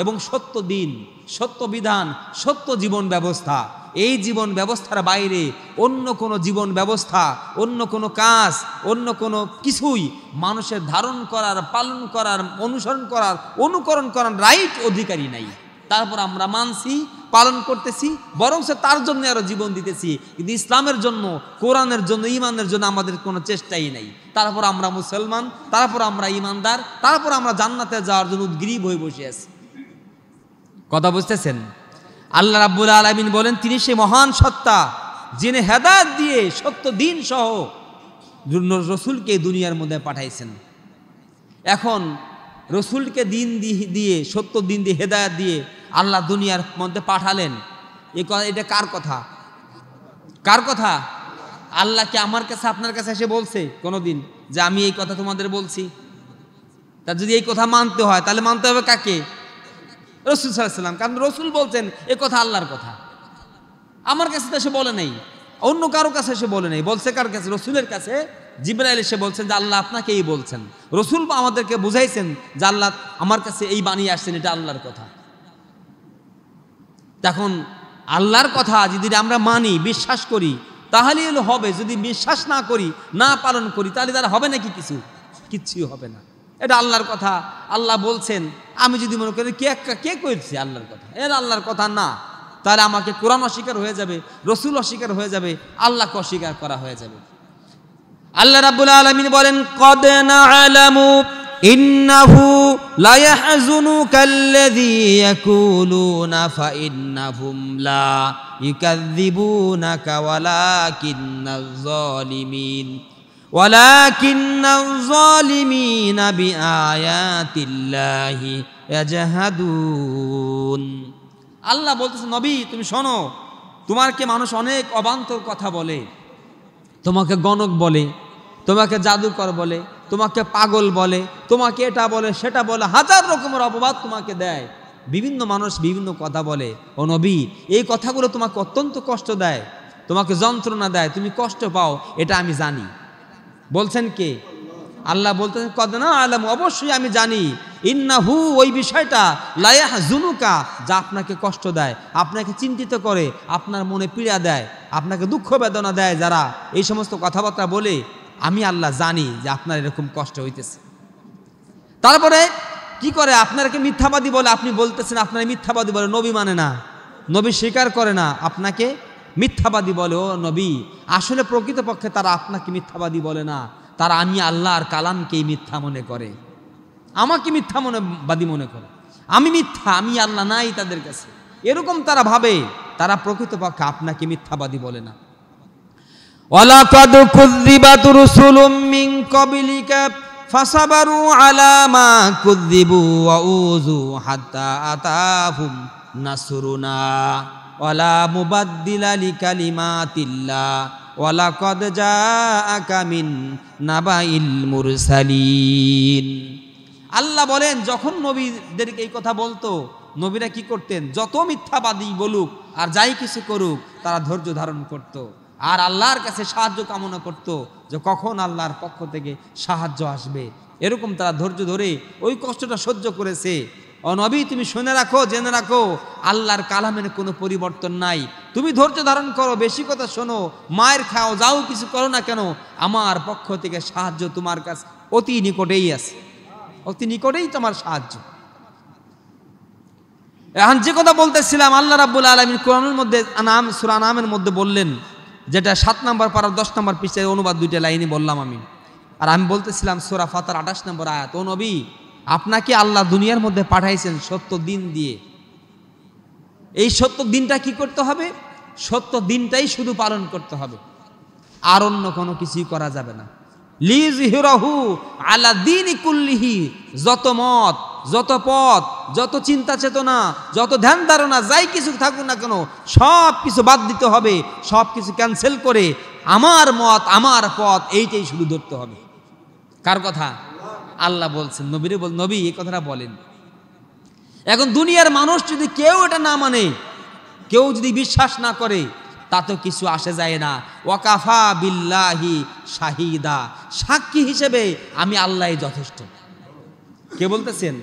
এবং সত্য দিন, সত্য বিধান, সত্য জীবন ব্যবস্থা। এই জীবন ব্যবস্থার বাইরে অন্য কোনো জীবন ব্যবস্থা, অন্য কোনো কাজ, অন্য কোনো কিছুই মানুষের ধারণ করার, পালন করার, অনুসরণ করার, অনুকরণ করার রাইট অধিকারী নাই। তারপর আমরা মানছি, পালন করতেছি, বরং তার জন্য আরো জীবন দিতেছি। কিন্তু ইসলামের জন্য, কোরআনের জন্য, ইমানের জন্য আমাদের কোনো চেষ্টাই নেই। তারপর আমরা মুসলমান, তারপর আমরা ইমানদার, তারপর আমরা জান্নাতে যাওয়ার জন্য উদ্গ্রীব হয়ে বসে আছি। কথা বুঝতেছেন? আল্লাহ রাব্বুল আলামিন বলেন, তিনি সেই মহান সত্তা যিনি হেদায়েত দিয়ে সত্য দিন সহ রসুলকে দুনিয়ার মধ্যে পাঠাইছেন। এখন রসুলকে দিন দিয়ে, সত্য দিন দিয়ে, হেদায়েত দিয়ে আল্লাহ দুনিয়ার মধ্যে পাঠালেন। এটা কার কথা? কার কথা? আল্লাহকে আমার কাছে, আপনার কাছে এসে বলছে কোনোদিন যে আমি এই কথা তোমাদের বলছি? তা যদি এই কথা মানতে হয়, তাহলে মানতে হবে কাকে? রসুল সাল্লাল্লাহু আলাইহি ওয়াসাল্লাম। কারণ রসুল বলছেন এ কথা আল্লাহর কথা। আমার কাছে তো এসে বলে নেই, অন্য কারো কাছে এসে বলে নেই। বলছে কার কাছে? রসুলের কাছে। জিবরাইল এসে বলছেন যে আল্লাহ আপনাকে এই বলছেন। রসুল আমাদেরকে বুঝাইছেন যে আল্লাহ আমার কাছে এই বানিয়ে আসছেন, এটা আল্লাহর কথা। তখন আল্লাহর কথা যদি আমরা মানি, বিশ্বাস করি, তাহলে হলো হবে। যদি বিশ্বাস না করি, না পালন করি, তাহলে তার হবে নাকি? কিচ্ছুই হবে না। এটা আল্লাহর কথা, আল্লাহ বলছেন। আমি যদি মনে করি কে কইছে আল্লাহর কথা, এর আল্লাহর কথা না, তাহলে আমাকে কোরআন অস্বীকার হয়ে যাবে, রসুল অস্বীকার হয়ে যাবে, আল্লাহকে অস্বীকার করা হয়ে যাবে। আল্লাহ রাব্বুল আলামিন বলেন, কদ না'লামু ইন্নাহু লা ইয়াহযুনুকাল্লাযী ইয়াকুলুনা ফাইন্নাহুম লা ইউকাযযিবুনাকা ওয়ালাকিন্নাজ যালিমিনা বিআয়াতিল্লাহি ইয়াজহাদুন। আল্লাহ বলতেছে, নবী তুমি শোনো, তোমাকে মানুষ অনেক অবান্তর কথা বলে, তোমাকে গণক বলে, তোমাকে জাদুকর বলে, তোমাকে পাগল বলে, তোমাকে এটা বলে সেটা বলে, হাজার রকমের অপবাদ তোমাকে দেয়, বিভিন্ন মানুষ বিভিন্ন কথা বলে। ও নবী, এই কথাগুলো তোমাকে অত্যন্ত কষ্ট দেয়, তোমাকে যন্ত্রণা দেয়, তুমি কষ্ট পাও, এটা আমি জানি। বলছেন কে? আল্লাহ বলতেছেন কদ না আলাম, অবশ্যই আমি জানি, ইন্নাহু, ওই বিষয়টা, লা ইয়াহজুনুকা, যা আপনাকে কষ্ট দেয়, আপনাকে চিন্তিত করে, আপনার মনে পীড়া দেয়, আপনাকে দুঃখ বেদনা দেয়, যারা এই সমস্ত কথাবার্তা বলে, আমি আল্লাহ জানি যে আপনার এরকম কষ্ট হইতেছে। তারপরে কি করে? আপনাকে মিথ্যাবাদী বলে, আপনি বলতেছেন আপনার মিথ্যাবাদী বলে, নবী মানে না, নবী স্বীকার করে না, আপনাকে মিথ্যাবাদী বলে। ও নবী, আসলে প্রকৃতপক্ষে তারা আপনাকে মিথ্যাবাদী বলে না, তারা আমি আল্লাহর কালামকেই মিথ্যা মনে করে, আমাকে মিথ্যা বাদী মনে করে, আমি মিথ্যা, আমি আল্লাহ নাই তাদের কাছে, এরকম তারা ভাবে। তারা প্রকৃতপক্ষে আপনাকে মিথ্যাবাদী বলে না। ওয়ালাকাদ কুযযিবাত রুসুলুম মিন ক্বাবলিকা ফাসাবারু আলা মা কুযযিবু ওয়া উযু হাত্তা আতাহুম নাসরুনা ওয়ালা মুবাদদিলা লিকালিমাতিল্লাহ ওয়ালাকাদ জাআকা মিন নাবাইল মুরসালিন। আল্লাহ বলেন, যখন নবীদেরকে এই কথা বলতো, নবীরা কি করতেন? যত মিথ্যাবাদী বলুক আর যাই কিছু করুক, তারা ধৈর্য ধারণ করত আর আল্লাহর কাছে সাহায্য কামনা করত, যে কখন আল্লাহর পক্ষ থেকে সাহায্য আসবে। এরকম তারা ধৈর্য ধরে ওই কষ্টটা সহ্য করেছে। ও নবী, তুমি শুনে রাখো, জেনে রাখো, আল্লাহর কালামের কোনো পরিবর্তন নাই। তুমি ধৈর্য ধারণ করো, বেশি কথা শোনো, মায়ের খাও, যাও কিছু করো না কেন, আমার পক্ষ থেকে সাহায্য তোমার কাছে অতি নিকটেই আছে, অতি নিকটেই তোমার সাহায্য। এখন যে কথা বলতেছিলাম, আল্লাহ রাব্বুল আলামিন কোরআনের মধ্যে সূরা আনামের মধ্যে বললেন, যেটা 7 নম্বর পারা 10 নম্বর পৃষ্ঠার অনুবাদ, 2টা লাইনে বললাম আমি। আর আমি বলতেছিলাম সূরা ফাতির 28 নম্বর আয়াত। ও নবী, আপনাকে আল্লাহ দুনিয়ার মধ্যে পাঠাইছেন সত্য দিন দিয়ে। এই সত্য দিনটা কি করতে হবে? সত্য দিনটাই শুধু পালন করতে হবে, আর অন্য কোনো কিছুই করা যাবে না। লিযহিরাহু আলা দীনি কুল্লিহি, যত মত, যত পথ, যত চিন্তা চেতনা, যত ধ্যান ধারণা, যাই কিছু থাকুক না কেন, সব কিছু বাদ দিতে হবে, সব কিছু ক্যান্সেল করে আমার মত, আমার পথ, এইটাই শুধু ধরতে হবে। কার কথা? আল্লাহ বলছেন, নবীরে বল, নবী এই কথাটা বলেন। এখন দুনিয়ার মানুষ যদি কেউ এটা না মানে, কেউ যদি বিশ্বাস না করে, তাতে কিছু আসে যায় না। ওয়াকাফা বিল্লাহি শাহিদা, সাক্ষী হিসেবে আমি আল্লাহই যথেষ্ট। কে বলতেছেন?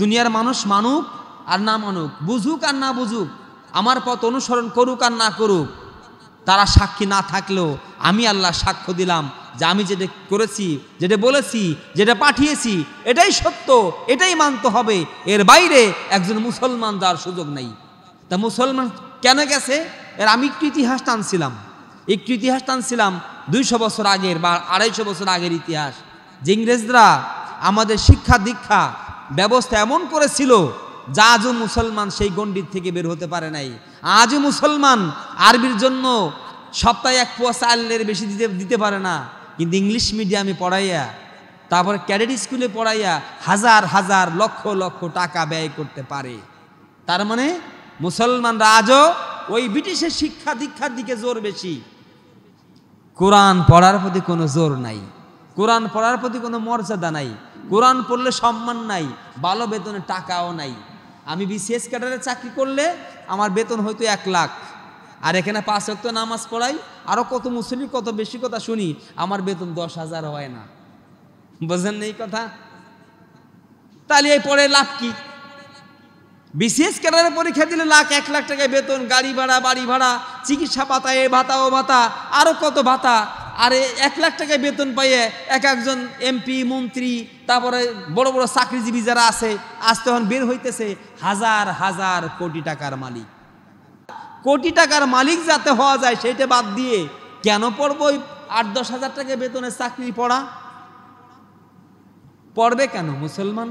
দুনিয়ার মানুষ মানুক আর না মানুক, বুঝুক আর না বুঝুক, আমার পথ অনুসরণ করুক আর না করুক, তারা সাক্ষী না থাকলেও আমি আল্লাহ সাক্ষ্য দিলাম যে আমি যেটা করেছি, যেটা বলেছি, যেটা পাঠিয়েছি, এটাই সত্য, এটাই মানতে হবে। এর বাইরে একজন মুসলমান যাওয়ার সুযোগ নেই। তা মুসলমান কেন গেছে? আমি একটু ইতিহাস টানছিলাম 200 বছর আগের বা 250 বছর আগের ইতিহাস, যে ইংরেজরা আমাদের শিক্ষা দীক্ষা ব্যবস্থা এমন করেছিল, যা আজও মুসলমান সেই গণ্ডির থেকে বের হতে পারে নাই। আজও মুসলমান আরবির জন্য সপ্তাহে 1 পোয়া চালের বেশি দিতে পারে না, কিন্তু ইংলিশ মিডিয়ামে পড়াইয়া, তারপরে ক্যাডেট স্কুলে পড়াইয়া হাজার হাজার লক্ষ লক্ষ টাকা ব্যয় করতে পারে। তার মানে মুসলমানরা আজও ওই ব্রিটিশের শিক্ষা দীক্ষার দিকে জোর বেশি, কোরআন পড়ার প্রতি কোনো জোর নাই, কোরআন পড়ার প্রতি কোনো মর্যাদা নাই, কোরআন পড়লে সম্মান নাই, ভালো বেতনে টাকাও নাই। আমি বিসিএস ক্যাডারে চাকরি করলে আমার বেতন হয়তো 1 লাখ, আর এখানে 5 ওয়াক্ত নামাজ পড়াই, আরো কত মুসলিম কত বেশি কথা শুনি, আমার বেতন 10,000 হয় না। বোঝেন না এই কথা? তাহলে এই পড়ে লাভ কি? বিসিএস ক্যাডারে পরীক্ষা দিলে 1 লাখ টাকায় বেতন, গাড়ি ভাড়া, বাড়ি ভাড়া, চিকিৎসা ভাতা, এ ভাতা ও ভাতা, আরো কত ভাতা, আর 1 লাখ টাকায় বেতন পাইয়ে একজন এমপি মন্ত্রী, তারপরে বড় বড় চাকরিজীবী যারা আছে, আজ তখন বের হইতেছে হাজার হাজার কোটি টাকার মালিক। কোটি টাকার মালিক যাতে হওয়া যায় সেইটা বাদ দিয়ে কেন পড়বো 8-10 হাজার টাকা বেতনের চাকরি? পড়বে কেন? মুসলমান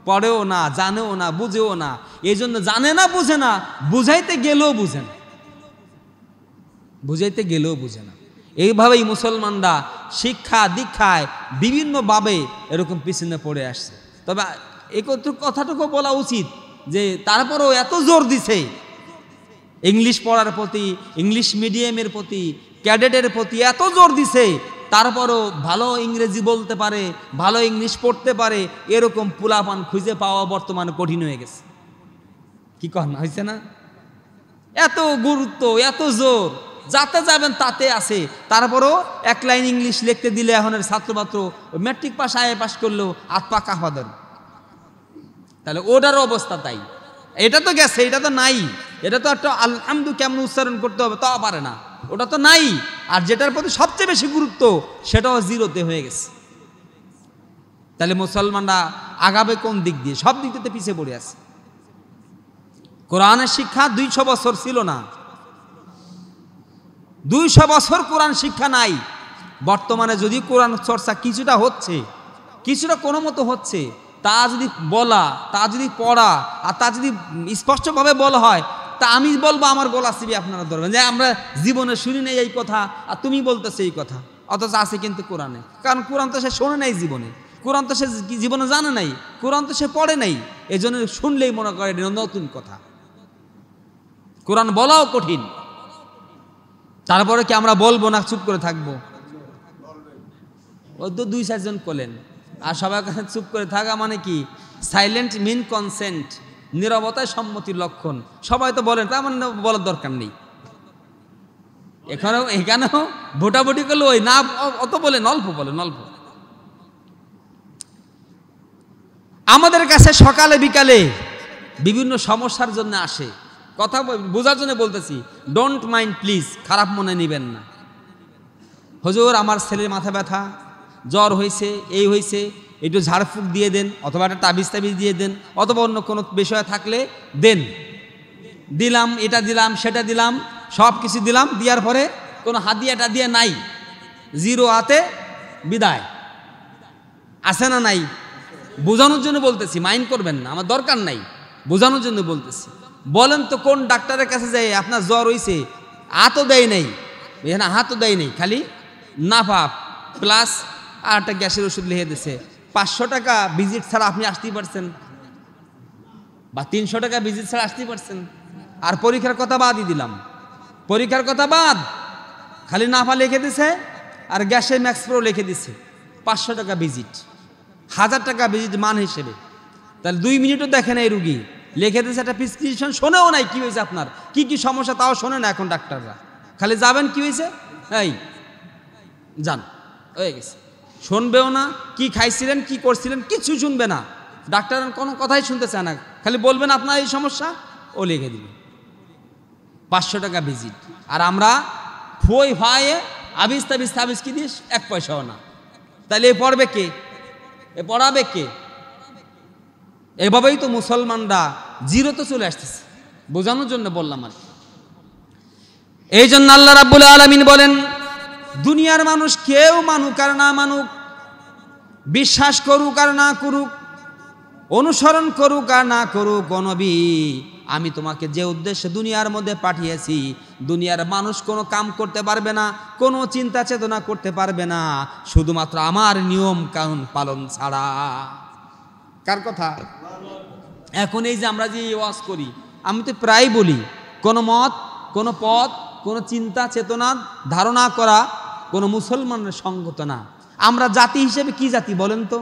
পড়েও না, জানেও না, বুঝেও না। এই জন্য জানে না, বুঝে না, বুঝাইতে গেলেও বুঝে না। এইভাবেই মুসলমানরা শিক্ষা দীক্ষায় বিভিন্নভাবে এরকম পিছনে পড়ে আসছে। তবে এই কথাটুকু বলা উচিত যে তারপরেও এত জোর দিছে ইংলিশ পড়ার প্রতি, ইংলিশ মিডিয়ামের প্রতি, ক্যাডেটের প্রতি এত জোর দিছে, তারপরও ভালো ইংরেজি বলতে পারে, ভালো ইংলিশ পড়তে পারে, এরকম পোলাপান খুঁজে পাওয়া বর্তমানে কঠিন হয়ে গেছে। কি কন হয়েছে না? এত গুরুত্ব, এত জোর, যাতে যাবেন তাতে আছে। তারপরও এক লাইন ইংলিশ লিখতে দিলে এখনের ছাত্রপাত্র ম্যাট্রিক পাস আইএ পাস করলেও হাত পা কাঁপা ধরে। তাহলে ওটারও অবস্থা তাই। এটা তো গেছে, এটা তো নাই। এটা তো একটা আলহামদু কেমন উচ্চারণ করতে হবে তাও পারে না, ওটা তো নাই। আর যেটার প্রতি সবচেয়ে বেশি গুরুত্ব সেটাও জিরোতে হয়ে গেছে। তাহলে মুসলমানরা আগাবে কোন দিক দিয়ে? সব দিক দিয়ে পিছিয়ে পড়ে আছে। কোরআনের শিক্ষা 200 বছর ছিল না, 200 বছর কোরআন শিক্ষা নাই। বর্তমানে যদি কোরআন চর্চা কিছুটা হচ্ছে, কিছুটা কোনো মতো হচ্ছে, তা যদি বলা, তা যদি পড়া, আর তা যদি স্পষ্টভাবে বলা হয়, তা আমি বলবো আমার গলা চিবি আপনারা ধরবেন যে আমরা জীবনে শুনি নেই এই কথা, আর তুমি বলতেছে এই কথা। অথচ আছে কিন্তু কোরআনে। কারণ কোরআন তো সে শোনে নাই জীবনে, কোরআন তো সে জীবনে জানে নাই, কোরআন তো সে পড়ে নাই। এই জন্য শুনলেই মনে করে নতুন কথা। কোরআন বলাও কঠিন, তারপরে কি আমরা বলবো না চুপ করে থাকবো? ওই তো 2-4 জন করলেন, আর সবার কাছে চুপ করে থাকা মানে কি? সাইলেন্ট মিন কনসেন্ট, নীরবতায় সম্মতির লক্ষণ। সবাই তো বলেন, তার মানে বলার দরকার নেই। এখানেও ভোটাভুটি করলে ওই না অত বলেন, অল্প বলেন, অল্প। আমাদের কাছে সকালে বিকালে বিভিন্ন সমস্যার জন্য আসে, কথা বোঝার জন্য বলতেছি, ডোন্ট মাইন্ড প্লিজ, খারাপ মনে নেবেন না। হুজুর আমার ছেলের মাথা ব্যথা, জ্বর হয়েছে, এই হয়েছে, একটু ঝাড়ফুঁক দিয়ে দেন, অথবা একটা তাবিজ দিয়ে দেন, অথবা অন্য কোনো বিষয় থাকলে দেন। দিলাম, এটা দিলাম, সেটা দিলাম, সব কিছু দিলাম, দেওয়ার পরে কোনো হাদিয়াটা দিয়ে নাই, জিরো হাতে বিদায়। আছে না নাই? বোঝানোর জন্য বলতেছি, মাইন্ড করবেন না, আমার দরকার নাই, বোঝানোর জন্য বলতেছি। বলেন তো কোন ডাক্তারের কাছে যাই আপনার জ্বর হয়েছে, হাতও দেয় নাই, এখানে হাতও দেয় নাই, খালি নাফা প্লাস আর একটা গ্যাসের ওষুধ লিখে দিছে। 500 টাকা ভিজিট ছাড়া আপনি আসতেই পারছেন, বা 300 টাকা ভিজিট ছাড়া আসতেই পারছেন। আর পরীক্ষার কথা বাদই দিলাম, পরীক্ষার কথা বাদ, খালি নাফা লিখে দিছে আর গ্যাসে ম্যাক্স প্রো লিখে দিছে। 500 টাকা ভিজিট, 1000 টাকা ভিজিট মান হিসেবে। তাহলে 2 মিনিটও দেখে না এই রুগী, লিখে দিয়েছে একটা প্রেসক্রিপশন, শোনেও নাই কি হয়েছে আপনার, কি কি সমস্যা তাও শোনে না এখন ডাক্তাররা। খালি যাবেন কি হয়েছে, এই যান, হয়ে গেছে। শুনবেও না, কি খাইছিলেন, কি করছিলেন, কিছু শুনবে না। ডাক্তার কোনো কথাই শুনতে চায় না, খালি বলবেন আপনার এই সমস্যা, ও লিখে দিবে। 500 টাকা ভিজিট। আর আমরা ফুই ভাইয়ে আবিস তাবিজ কি দিস, 1 পয়সাও না। তাহলে এ পড়বে কে, এ পড়াবে কে? এভাবেই তো মুসলমানরা জিরোতে চলে আসতেছে, বোঝানোর জন্য বললাম আর। এই জন্য আল্লাহ রাব্বুল আলামিন বলেন, দুনিয়ার মানুষ কেউ মানুক আর না মানুক, বিশ্বাস করুক আর না করুক, অনুসরণ করুক আর না করুক, ও নবী আমি তোমাকে যে উদ্দেশ্যে দুনিয়ার মধ্যে পাঠিয়েছি, দুনিয়ার মানুষ কোনো কাম করতে পারবে না, কোনো চিন্তা চেতনা করতে পারবে না, শুধুমাত্র আমার নিয়ম কানুন পালন ছাড়া। কার কথা? এখন এই যে আমরা যে ওয়াজ করি, আমি তো প্রায় বলি, কোনো মত, কোনো পথ, কোনো চিন্তা চেতনা ধারণা করা কোনো মুসলমানের সঙ্গত না। আমরা জাতি হিসেবে কি জাতি বলেন তো?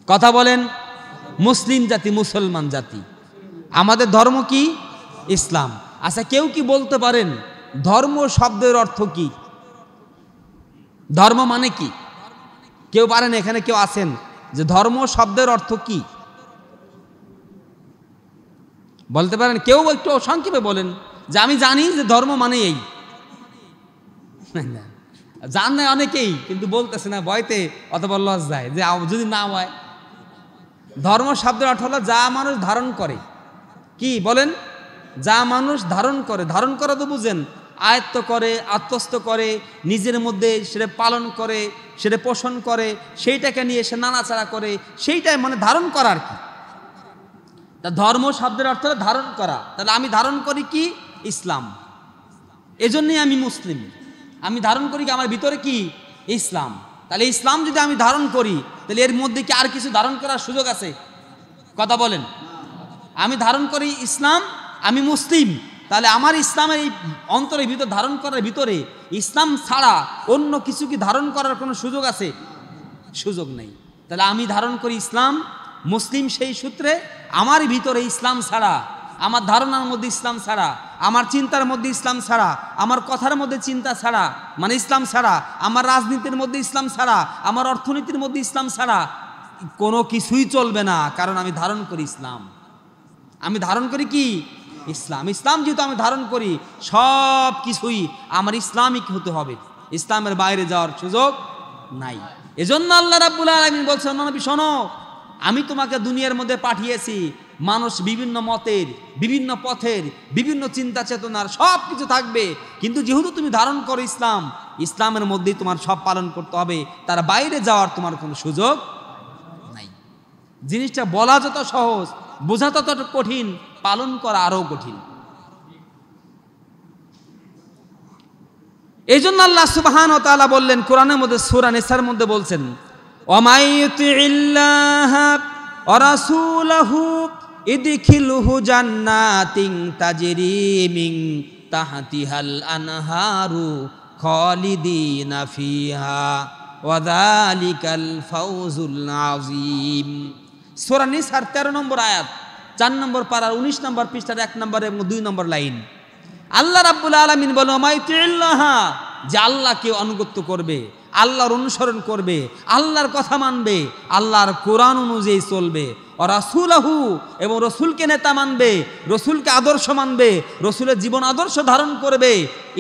কথা বলেন। মুসলিম জাতি, মুসলমান জাতি। আমাদের ধর্ম কি? ইসলাম। আচ্ছা, কেউ কি বলতে পারেন ধর্ম শব্দের অর্থ কি? ধর্ম মানে কি? কেউ পারেন? এখানে কেউ আছেন যে ধর্ম শব্দের অর্থ কি বলতে পারেন? কেউ একটু সংক্ষেপে বলেন যে আমি জানি যে ধর্ম মানে এই। জান না অনেকেই, কিন্তু বলতেছে না ভয়তে, অথবা লজ্জায়, যে যদি না হয়। ধর্ম শব্দের অর্থ হলো যা মানুষ ধারণ করে। কি বলেন? যা মানুষ ধারণ করে। ধারণ করা তো বুঝেন, আয়ত্ত করে, আত্মস্থ করে, নিজের মধ্যে সেটা পালন করে, সেটা পোষণ করে, সেইটাকে নিয়ে সে নাড়াচাড়া করে, সেইটাই মানে ধারণ করা আর কি। তা ধর্ম শব্দের অর্থ হলো ধারণ করা। তাহলে আমি ধারণ করি কি? ইসলাম। এজন্যই আমি মুসলিম। আমি ধারণ করি কি? আমার ভিতরে কি? ইসলাম। তাহলে ইসলাম যদি আমি ধারণ করি, তাহলে এর মধ্যে কি আর কিছু ধারণ করার সুযোগ আছে? কথা বলেন। আমি ধারণ করি ইসলাম, আমি মুসলিম, তাহলে আমার ইসলামের এই অন্তরের ভিতর ধারণ করার ভিতরে ইসলাম ছাড়া অন্য কিছু কি ধারণ করার কোনো সুযোগ আছে? সুযোগ নেই। তাহলে আমি ধারণ করি ইসলাম, মুসলিম সেই সূত্রে আমার ভিতরে ইসলাম ছাড়া, আমার ধারণার মধ্যে ইসলাম ছাড়া, আমার চিন্তার মধ্যে ইসলাম ছাড়া, আমার কথার মধ্যে চিন্তা ছাড়া মানে ইসলাম ছাড়া, আমার রাজনীতির মধ্যে ইসলাম ছাড়া, আমার অর্থনীতির মধ্যে ইসলাম ছাড়া কোনো কিছুই চলবে না। কারণ আমি ধারণ করি ইসলাম। আমি ধারণ করি কি? ইসলাম। ইসলাম যেহেতু আমি ধারণ করি, সব কিছুই আমার ইসলামিক হতে হবে, ইসলামের বাইরে যাওয়ার সুযোগ নাই। এজন্য আল্লাহ রাব্বুল আলামিন বলছেন, নবী শোনো, আমি তোমাকে দুনিয়ার মধ্যে পাঠিয়েছি, মানুষ বিভিন্ন মতের, বিভিন্ন পথের, বিভিন্ন চিন্তা চেতনার সব কিছু থাকবে, কিন্তু যেহেতু তুমি ধারণ করো ইসলাম, ইসলামের মধ্যেই তোমার সব পালন করতে হবে, তার বাইরে যাওয়ার তোমার কোনো সুযোগ নাই। জিনিসটা বলা যত সহজ, বোঝা তত কঠিন, পালন করা আরো কঠিন। এই জন্য আল্লাহ সুবহানাহু ওয়া তাআলা বললেন কোরআনের মধ্যে, সূরা নিসার মধ্যে বলছেন, ওয়ামাইয়ুতিল্লাহা ওয়া রাসূলাহু ইদখিলহু জান্নাতিন তাজরি মিন তাহতিহাল আনহারু খালিদিনা ফিহা ওয়া যালিকাল ফাওজুল আযীম। সূরা নিসার 13 নম্বর আয়াত, 4 নম্বর পারার 19 নম্বর পৃষ্ঠার 1 নম্বর এবং 2 নম্বর লাইন। আল্লাহ রাব্বুল আলামিন বলেন, ওয়ামাইয়ুতিল্লাহা, যে আল্লাহকে আনুগত্য করবে, আল্লাহর অনুসরণ করবে, আল্লাহর কথা মানবে, আল্লাহর কোরআন অনুযায়ী চলবে, ও রাসূলাহু, এবং রসুলকে নেতা মানবে, রসুলকে আদর্শ মানবে, রসুলের জীবন আদর্শ ধারণ করবে,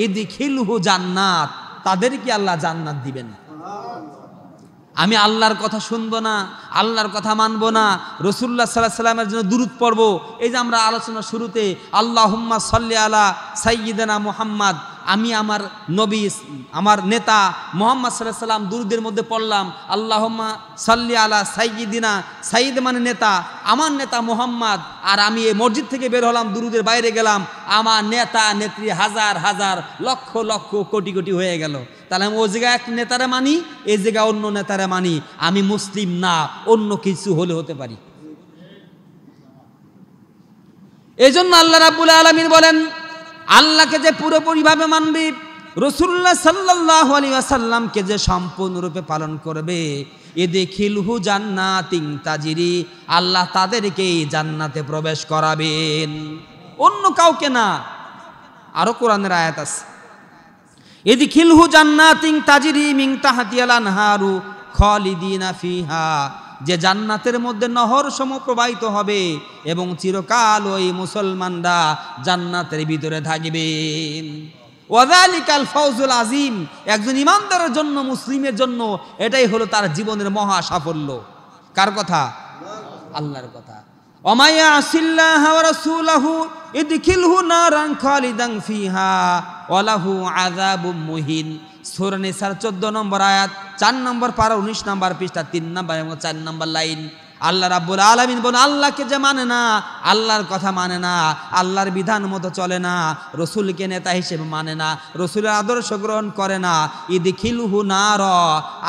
ইদখিলহু জান্নাত, তাদেরকে আল্লাহ জান্নাত দিবেন। আমি আল্লাহর কথা শুনবো না, আল্লাহর কথা মানবো না, রাসূলুল্লাহ সাল্লাল্লাহু আলাইহি সাল্লামের জন্য দুরূদ পড়বো। এই যে আমরা আলোচনা শুরুতে আল্লাহুম্মা সাল্লি আলা সাইয়্যিদিনা মুহাম্মদ, আমি আমার নবী, আমার নেতা মুহাম্মদ সাল্লাল্লাহু আলাইহি সাল্লাম দুরূদের মধ্যে পড়লাম, আল্লাহুম্মা সাল্লি আলা সাইয়্যিদিনা, সাইয়্যিদ মানে নেতা, আমার নেতা মুহাম্মদ, আর আমি এই মসজিদ থেকে বের হলাম, দুরূদের বাইরে গেলাম, আমার নেতা নেত্রী হাজার হাজার লক্ষ লক্ষ কোটি কোটি হয়ে গেল। তাহলে আমি ওই জায়গায় এক নেতারে মানি, এই জায়গায় অন্য নেতারে মানি, আমি মুসলিম না, অন্য কিছু হলে হতে পারি। এই জন্য আল্লাহ রাব্বুল আলামিন বলেন, আল্লাহকে যে পুরোপুরিভাবে মানবে, রাসূলুল্লাহ সাল্লাল্লাহু আলাইহি ওয়াসাল্লামকে যে সম্পূর্ণরূপে পালন করবে, ইদখিলহু জান্নাতিন তাজরি, আল্লাহ তাদেরকে জান্নাতে প্রবেশ করাবেন, অন্য কাউকে না। আরো কোরআনের আয়াত আছে, ইদখিলহু জান্নাতিন তাজরি মিন তাহতিহাল আনহারু খালিদিনা ফিহা, যে জান্নাতের মধ্যে নহর সম প্রবাহিত হবে এবং চিরকাল ওই মুসলমানরা জান্নাতের ভিতরে থাকবেন। ওয়া যালিকাল ফাওজুল আযীম, একজন ইমানদারের জন্য, মুসলিমের জন্য এটাই হলো তার জীবনের মহা সাফল্য। কার কথা? আল্লাহর কথা। ওয়া ইয়াসিল্লাহা ওয়া রাসূলাহু ইদখিলহু নারান খালিদান ফিহা ওয়া লাহু আযাবুম মুহিন। সূরা নিসার 14 নম্বর আয়াত, 4 নম্বর পারা 19 নম্বর পৃষ্ঠা 3 নম্বর এবং 4 নম্বর লাইন। আল্লাহ রাব্বুল আলামিন বলেন, আল্লাহকে যে মানে না, আল্লাহর কথা মানে না, আল্লাহর বিধান মতো চলে না, রসুলকে নেতা হিসেবে মানে না, রসুলের আদর্শ গ্রহণ করে না, ইদখিলহু নার,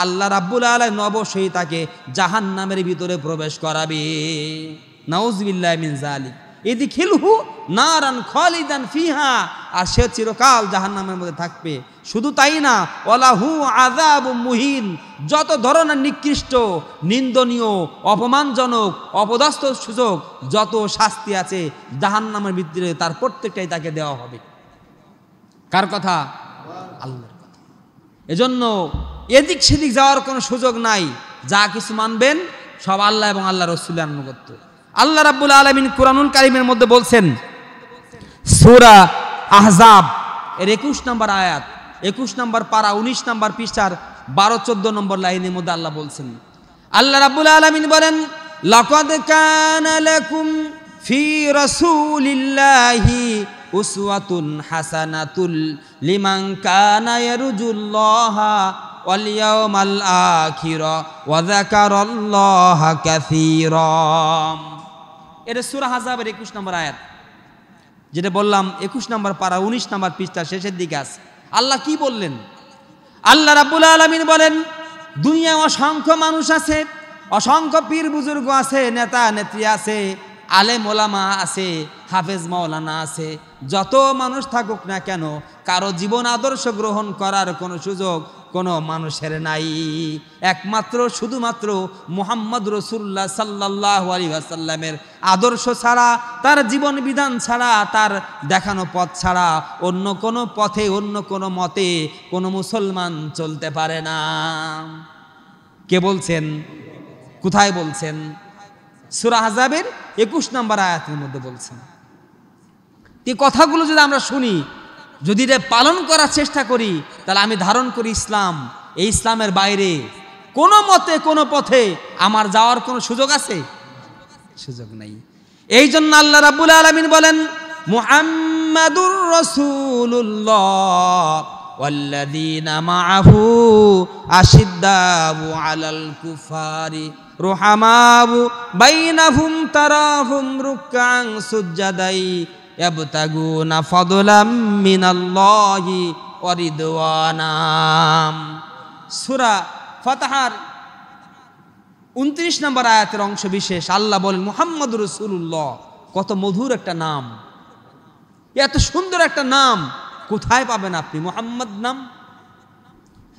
আল্লাহ রাব্বুল আলামিন অবশ্যই তাকে জাহান্নামের ভিতরে প্রবেশ করাবে। নাউযুবিল্লাহি মিন যালিক। ইদখিলহু নারান খালিদান ফিহা, আর সে চিরকাল জাহান্নামের মধ্যে থাকবে। শুধু তাই না, ওয়ালাহু আযাবুম মুহিন, যত ধরনের নিকৃষ্ট, নিন্দনীয়, অপমানজনক, অপদস্থ সূচক যত শাস্তি আছে জাহান্নামের ভিতরে, তার প্রত্যেকটাই তাকে দেওয়া হবে। কার কথা? আল্লাহর কথা। এজন্য এদিক সেদিক যাওয়ার কোনো সুযোগ নাই, যা কিছু মানবেন সব আল্লাহ এবং আল্লাহ রাসূলের আনুগত্য। আল্লাহ রাব্বুল আলামিন কুরআনুল কারীমের মধ্যে বলছেন, সূরা আহজাব এর 21 নম্বর আয়াত, 21 নম্বর পারা 19 নম্বর পৃষ্ঠার 12-14 নম্বর লাইনের মধ্যে আল্লাহ বলছেন, আল্লাহ রাব্বুল আলামিন বলেন, লাকাদ কানা লাকুম ফি রাসূলিল্লাহি উসওয়াতুন হাসানাতুল লিমান কানা ইয়ারজুল্লাহা ওয়াল ইয়াউমাল আখিরা ওয়া যাকারাল্লাহা কাসীরা। এটা সূরা আহজাবের 21 নম্বর আয়াত, যেটা বললাম 21 নম্বর পারা 19 নম্বর পৃষ্ঠা শেষের দিকে আছে। আল্লাহ কি বললেন? আল্লাহ রাব্বুল আলামিন বলেন, দুনিয়ায় অসংখ্য মানুষ আছে, অসংখ্য পীর বুজুর্গ আছে, নেতা নেত্রী আছে, আলেম ওলামা আছে, হাফেজ মাওলানা আছে, যত মানুষ থাকুক না কেন কারো জীবন আদর্শ গ্রহণ করার কোনো সুযোগ কোনো মানুষের নাই। একমাত্র শুধুমাত্র মুহাম্মদ রাসূলুল্লাহ সাল্লাল্লাহু আলাইহি ওয়াসাল্লামের আদর্শ ছাড়া, তার জীবন বিধান ছাড়া, তার দেখানো পথ ছাড়া অন্য কোনো পথে, অন্য কোনো মতে কোনো মুসলমান চলতে পারে না। কে বলছেন? কোথায় বলছেন? সূরা আহজাবের 21 নম্বর আয়াতের মধ্যে বলছেন। এই কথাগুলো যদি আমরা শুনি, যদি এটা পালন করার চেষ্টা করি, তাহলে আমি ধারণ করি ইসলাম, এই ইসলামের বাইরে কোনো মতে কোনো পথে আমার যাওয়ার কোনো সুযোগ আছে? সুযোগ নাই। এই জন্য আল্লাহ রাব্বুল আলামিন বলেন, মুহাম্মাদুর রাসূলুল্লাহ ওয়াল্লাযীনা মাআহু আশিদ্দাউ আলাল কুফারি রুহামাউ বাইনাহুম তারাহুম রুকআন সুজদাই ইয়াবতাগুনা ফাদলাম মিনাল্লাহি ওয়া রিদওয়ানা। সূরা ফাতহার 29 নম্বর আয়াতের অংশ বিশেষ আল্লাহ বলেন মুহাম্মাদুর রাসূলুল্লাহ। কত মধুর একটা নাম, এত সুন্দর একটা নাম কোথায় পাবেন আপনি? মুহাম্মদ নাম।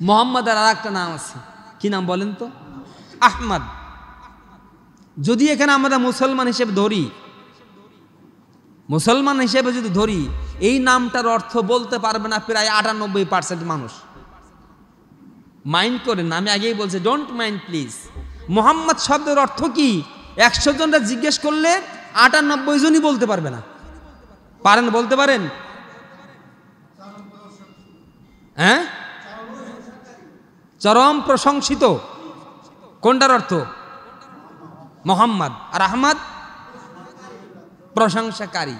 মুহাম্মাদের আর একটা নাম আছে, কি নাম বলেন তো? আহমদ। যদি এখানে আমরা মুসলমান হিসেবে ধরি, মুসলমান হিসেবে যদি ধরি, এই নামটার অর্থ বলতে পারবে না প্রায় 98% মানুষ। মাইন্ড করেন না, আমি আগেই বলছি, ডোন্ট মাইন্ড প্লিজ। মুহাম্মদ শব্দের অর্থ কি 100 জনরা জিজ্ঞেস করলে 98 জনই বলতে পারবে না। পারেন? বলতে পারেন? হ্যাঁ, চরম প্রশংসিত। কোনটার অর্থ? মুহাম্মদ। আর আহমদ প্রশংসাকারী।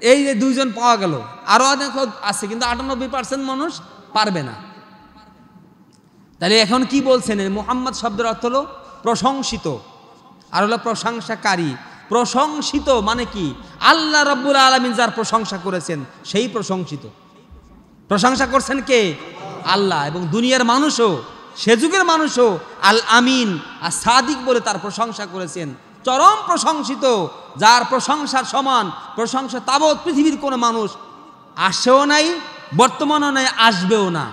এই যে দুইজন পাওয়া গেল, আরো অনেক আছে, কিন্তু 98% মানুষ পারবে না। তাহলে এখন কি বলছেন? মুহাম্মদ শব্দের অর্থ হলো প্রশংসিত, আর হলো প্রশংসাকারী। প্রশংসিত মানে কি? আল্লাহ রাব্বুল আলামিন যার প্রশংসা করেছেন সেই প্রশংসিত। প্রশংসা করছেন কে? আল্লাহ। এবং দুনিয়ার মানুষও, সে যুগের মানুষও আল আমিন আর সাদিক বলে তার প্রশংসা করেছেন। চরম প্রশংসিত, যার প্রশংসার সমান প্রশংসা তাবৎ পৃথিবীর কোনো মানুষ আসেও নাই, বর্তমানও নাই, আসবেও না।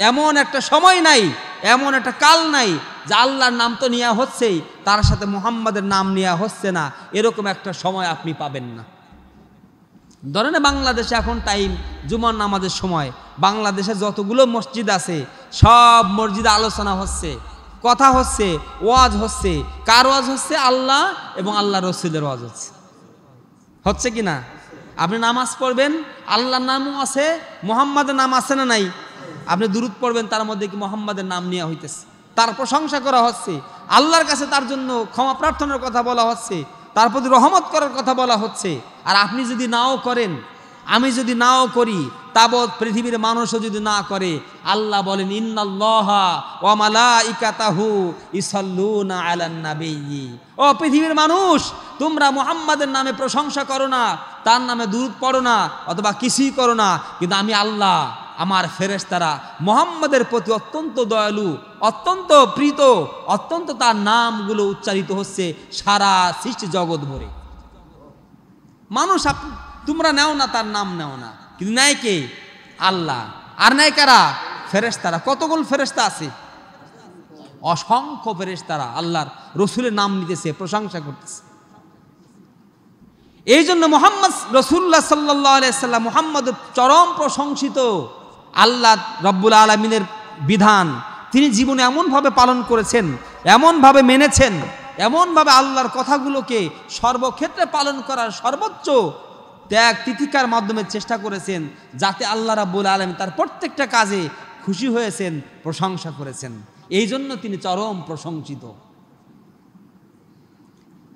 এমন একটা সময় নাই, এমন একটা কাল নাই যে আল্লাহর নাম তো নেওয়া হচ্ছেই, তার সাথে মুহাম্মাদের নাম নেওয়া হচ্ছে না, এরকম একটা সময় আপনি পাবেন না। ধরেন বাংলাদেশে এখন টাইম জুমার নামাজের সময়, বাংলাদেশে যতগুলো মসজিদ আছে সব মসজিদে আলোচনা হচ্ছে, কথা হচ্ছে, ওয়াজ হচ্ছে। কার ওয়াজ হচ্ছে? আল্লাহ এবং আল্লাহ রসুলের ওয়াজ হচ্ছে। হচ্ছে কি না? আপনি নামাজ পড়বেন, আল্লাহর নামও আছে, মুহাম্মাদের নাম আছে না নাই? আপনি দুরূদ পড়বেন, তার মধ্যে কি মুহাম্মাদের নাম নেওয়া হইতেছে, তার প্রশংসা করা হচ্ছে, আল্লাহর কাছে তার জন্য ক্ষমা প্রার্থনার কথা বলা হচ্ছে, তার প্রতি রহমত করার কথা বলা হচ্ছে। আর আপনি যদি নাও করেন, আমি যদি নাও করি, তাবৎ পৃথিবীর মানুষও যদি না করে, আল্লাহ বলেন ইন্নাল্লাহা ওয়া মালাইকাতাহু ইসাল্লুনা আলান নাবিয়্যি। ও পৃথিবীর মানুষ, তোমরা মুহাম্মাদের নামে প্রশংসা করো না, তার নামে দুরূদ পড়ো না, অথবা কিছুই করো না, কিন্তু আমি আল্লাহ, আমার ফেরেশতারা মুহাম্মাদের প্রতি অত্যন্ত দয়ালু, অত্যন্ত প্রীত, অত্যন্ত তার নামগুলো উচ্চারিত হচ্ছে সারা সৃষ্টি জগৎ ভরে। মানুষ তোমরা নেও না, তার নাম নেও না, কিন্তু নেয় কে? আল্লাহ। আর নেয় কারা? ফেরেশতারা। কতগুলো ফেরেশতা আছে? অসংখ্য ফেরেশতারা আল্লাহর রসুলের নাম নিতেছে, প্রশংসা করতেছে। এই জন্য মুহাম্মদ রাসূলুল্লাহ সাল্লাল্লাহু আলাইহি সাল্লাম মুহাম্মদ চরম প্রশংসিত। আল্লাহ রাব্বুল আলামিনের বিধান তিনি জীবনে এমনভাবে পালন করেছেন, এমনভাবে মেনেছেন, এমনভাবে আল্লাহর কথাগুলোকে সর্বক্ষেত্রে পালন করার সর্বোচ্চ ত্যাগ তিতিকার মাধ্যমে চেষ্টা করেছেন, যাতে আল্লাহ রাব্বুল আলামিন তার প্রত্যেকটা কাজে খুশি হয়েছেন, প্রশংসা করেছেন। এই জন্য তিনি চরম প্রশংসিত।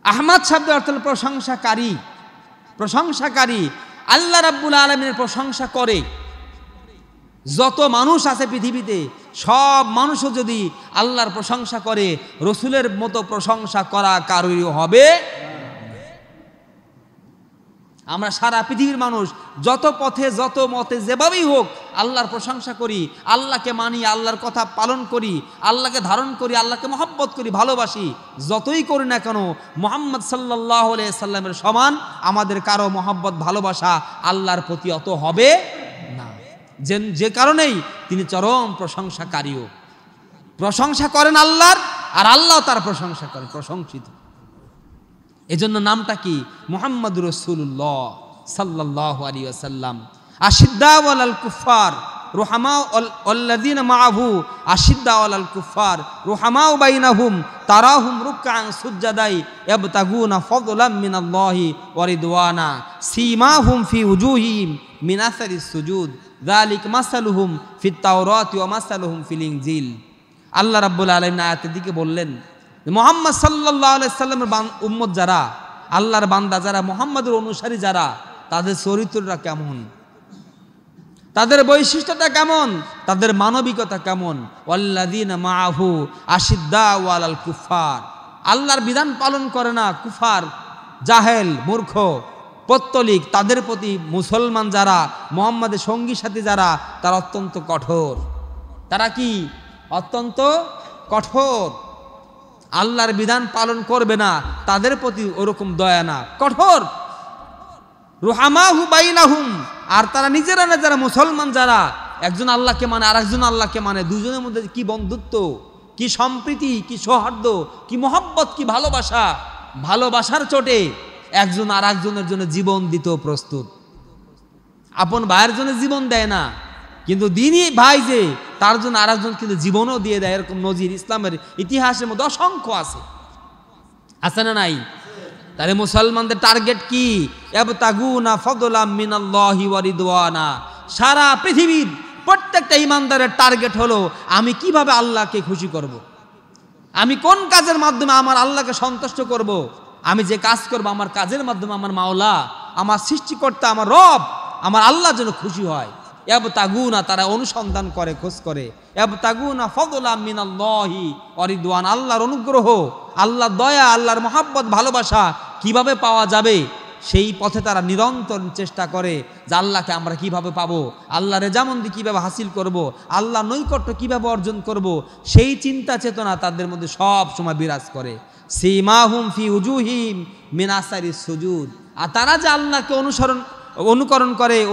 আহমদ শব্দের অর্থ হল প্রশংসাকারী। প্রশংসাকারী আল্লাহ রাব্বুল আলামিনের প্রশংসা করে। যত মানুষ আছে পৃথিবীতে, সব মানুষও যদি আল্লাহর প্রশংসা করে, রসুলের মতো প্রশংসা করা কারোরই হবে। আমরা সারা পৃথিবীর মানুষ যত পথে যত মতে যেভাবেই হোক আল্লাহর প্রশংসা করি, আল্লাহকে মানি, আল্লাহর কথা পালন করি, আল্লাহকে ধারণ করি, আল্লাহকে মহব্বত করি, ভালোবাসি, যতই করি না কেন মুহাম্মদ সাল্লাল্লাহু আলাইহি সাল্লামের সমান আমাদের কারো মহব্বত ভালোবাসা আল্লাহর প্রতি অত হবে না। যে কারণেই তিনি চরম প্রশংসাকারীও, প্রশংসা করেন আল্লাহর, আর আল্লাহ তার প্রশংসা করেন, প্রশংসিত। এজন্য নামটা কি? মুহাম্মাদুর রাসূলুল্লাহ সাল্লাল্লাহু আলাইহি ওয়াসাল্লাম। আশিদ্দাউ আলাল কুফার রুহামাউ আল্লাযীনা মাআহু আশিদ্দাউ আলাল কুফার রুহামাউ বাইনাহুম তারাহুম রুকআন সুজদাই ইয়াবতাগুনা ফাদলাম মিনাল্লাহি ওয়া রিদওয়ানা সীমাহুম ফি উজুহিহিম মিন আসারিস সুজুদ যালিক মাসালুহুম ফিত তাওরাতি ওয়া মাসালুহুম ফিল ইনজিল। আল্লাহ রাব্বুল আলামিন আয়াতের দিকে বললেন, মুহাম্মদ সাল্লাল্লাহু আলাইহি সাল্লামের উম্মত যারা, আল্লাহর বান্দা যারা, মুহাম্মাদের অনুসারী যারা, তাদের চরিত্রটা কেমন, তাদের বৈশিষ্ট্যটা কেমন, তাদের মানবিকতা কেমন। ওয়াল্লাযীনা মাআহু আশিদ্দাউ আলাল কুফার, আল্লাহর বিধান পালন করে না কুফার, জাহেল, মূর্খ, পত্তলিক, তাদের প্রতি মুসলমান যারা, মুহাম্মাদের সঙ্গী সাথী যারা, তারা অত্যন্ত কঠোর। তারা কি? অত্যন্ত কঠোর। আল্লাহর বিধান পালন করবে না, তাদের প্রতি ওরকম দয়া না, কঠোর। রুহামাহু বাইনাহুম, আর তারা নিজেরা না, যারা মুসলমান যারা, একজন আল্লাহকে মানে আর একজন আল্লাহকে মানে, দুজনের মধ্যে কি বন্ধুত্ব, কি সম্প্রীতি, কি সৌহার্দ্য, কি মহব্বত, কি ভালোবাসা। ভালোবাসার চোটে একজন আর একজনের জন্য জীবন দিতেও প্রস্তুত। আপন ভাইয়ের জন্য জীবন দেয় না, কিন্তু দিনই ভাই যে, তার জন্য আর একজন কিন্তু জীবনও দিয়ে দেয়। এরকম নজির ইসলামের ইতিহাসের মধ্যে অসংখ্য আছে, আছে না নাই? তাহলে মুসলমানদের টার্গেট কি? ইয়াবতাগুনা ফাদলাম মিনাল্লাহি ওয়া রিদওয়ানা। সারা পৃথিবীর প্রত্যেকটা ইমানদারের টার্গেট হলো, আমি কিভাবে আল্লাহকে খুশি করব, আমি কোন কাজের মাধ্যমে আমার আল্লাহকে সন্তুষ্ট করব, আমি যে কাজ করব আমার কাজের মাধ্যমে আমার মাওলা, আমার সৃষ্টিকর্তা, আমার রব, আমার আল্লাহ যেন খুশি হয়। ইয়াবতাগুনা, তারা অনুসন্ধান করে, খোঁজ করে। ইয়াবতাগুনা ফাদলাম মিনাল্লাহি ওয়া রিদওয়ান, আল্লাহর অনুগ্রহ, আল্লাহর দয়া, আল্লাহর মহব্বত, ভালোবাসা কিভাবে পাওয়া যাবে, সেই পথে তারা নিরন্তর চেষ্টা করে যে আল্লাহকে আমরা কিভাবে পাবো, আল্লাহ রেজামন্দি কিভাবে হাসিল করব, আল্লাহ নৈকট্য কিভাবে অর্জন করব, সেই চিন্তা চেতনা তাদের মধ্যে সব সময় বিরাজ করে। সীমাহুম ফি উজুহিম মিন আসারিস সুজুদ, আর তারা যে আল্লাহকে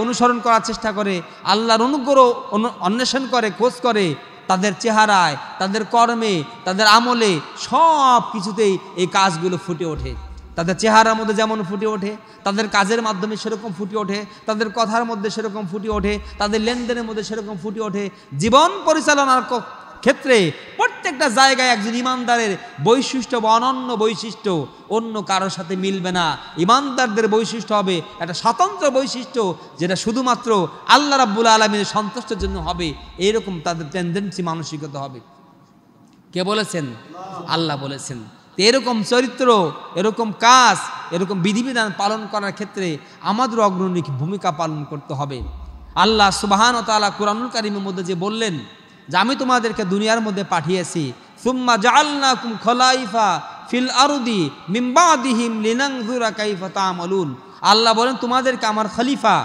অনুসরণ করার চেষ্টা করে, আল্লাহর অনুগ্রহ অন্বেষণ করে, খোঁজ করে, তাদের চেহারায়, তাদের কর্মে, তাদের আমলে, সব কিছুতেই এই কাজগুলো ফুটে ওঠে। তাদের চেহারার মধ্যে যেমন ফুটে ওঠে, তাদের কাজের মাধ্যমে সেরকম ফুটে ওঠে, তাদের কথার মধ্যে সেরকম ফুটে ওঠে, তাদের লেনদেনের মধ্যে সেরকম ফুটে ওঠে। জীবন পরিচালনার ক্ষেত্রে প্রত্যেকটা জায়গায় একজন ইমানদারের বৈশিষ্ট্য বা অনন্য বৈশিষ্ট্য অন্য কারোর সাথে মিলবে না। ইমানদারদের বৈশিষ্ট্য হবে একটা স্বতন্ত্র বৈশিষ্ট্য, যেটা শুধুমাত্র আল্লাহ রাব্বুল আলামিনের সন্তুষ্টের জন্য হবে। এইরকম তাদের টেন্ডেন্সি, মানসিকতা হবে। কে বলেছেন? আল্লাহ বলেছেন। এরকম চরিত্র, এরকম কাজ, এরকম বিধিবিধান পালন করার ক্ষেত্রে আমাদের অগ্রণী ভূমিকা পালন করতে হবে। আল্লাহ সুবহানাহু ওয়া তাআলা কুরআনুল কারীমের মধ্যে যে বললেন যে আমি তোমাদেরকে দুনিয়ার মধ্যে পাঠিয়েছি, সুম্মা জাআলনাকুম খলাইফা ফিল আরদি মিন বাদিহিম লিনানজুরা কাইফা তা'মালুন। আল্লাহ বলেন তোমাদেরকে আমার খলিফা,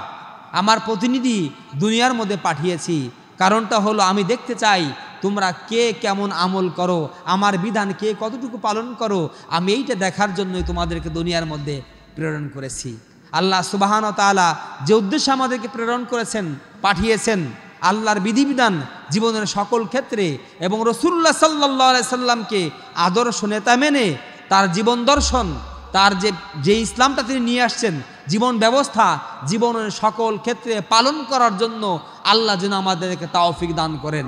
আমার প্রতিনিধি দুনিয়ার মধ্যে পাঠিয়েছি। কারণটা হলো আমি দেখতে চাই তোমরা কে কেমন আমল করো, আমার বিধান কে কতটুকু পালন করো, আমি এইটা দেখার জন্যই তোমাদেরকে দুনিয়ার মধ্যে প্রেরণ করেছি। আল্লাহ সুবহানাহু ওয়া তাআলা যে উদ্দেশ্যে আমাদেরকে প্রেরণ করেছেন, পাঠিয়েছেন, আল্লাহর বিধিবিধান জীবনের সকল ক্ষেত্রে এবং রাসূলুল্লাহ সাল্লাল্লাহু আলাইহি সাল্লামকে আদর্শ নেতা মেনে তার জীবন দর্শন, তার যে ইসলামটা তিনি নিয়ে আসছেন, জীবন ব্যবস্থা, জীবনের সকল ক্ষেত্রে পালন করার জন্য আল্লাহ যেন আমাদেরকে তৌফিক দান করেন।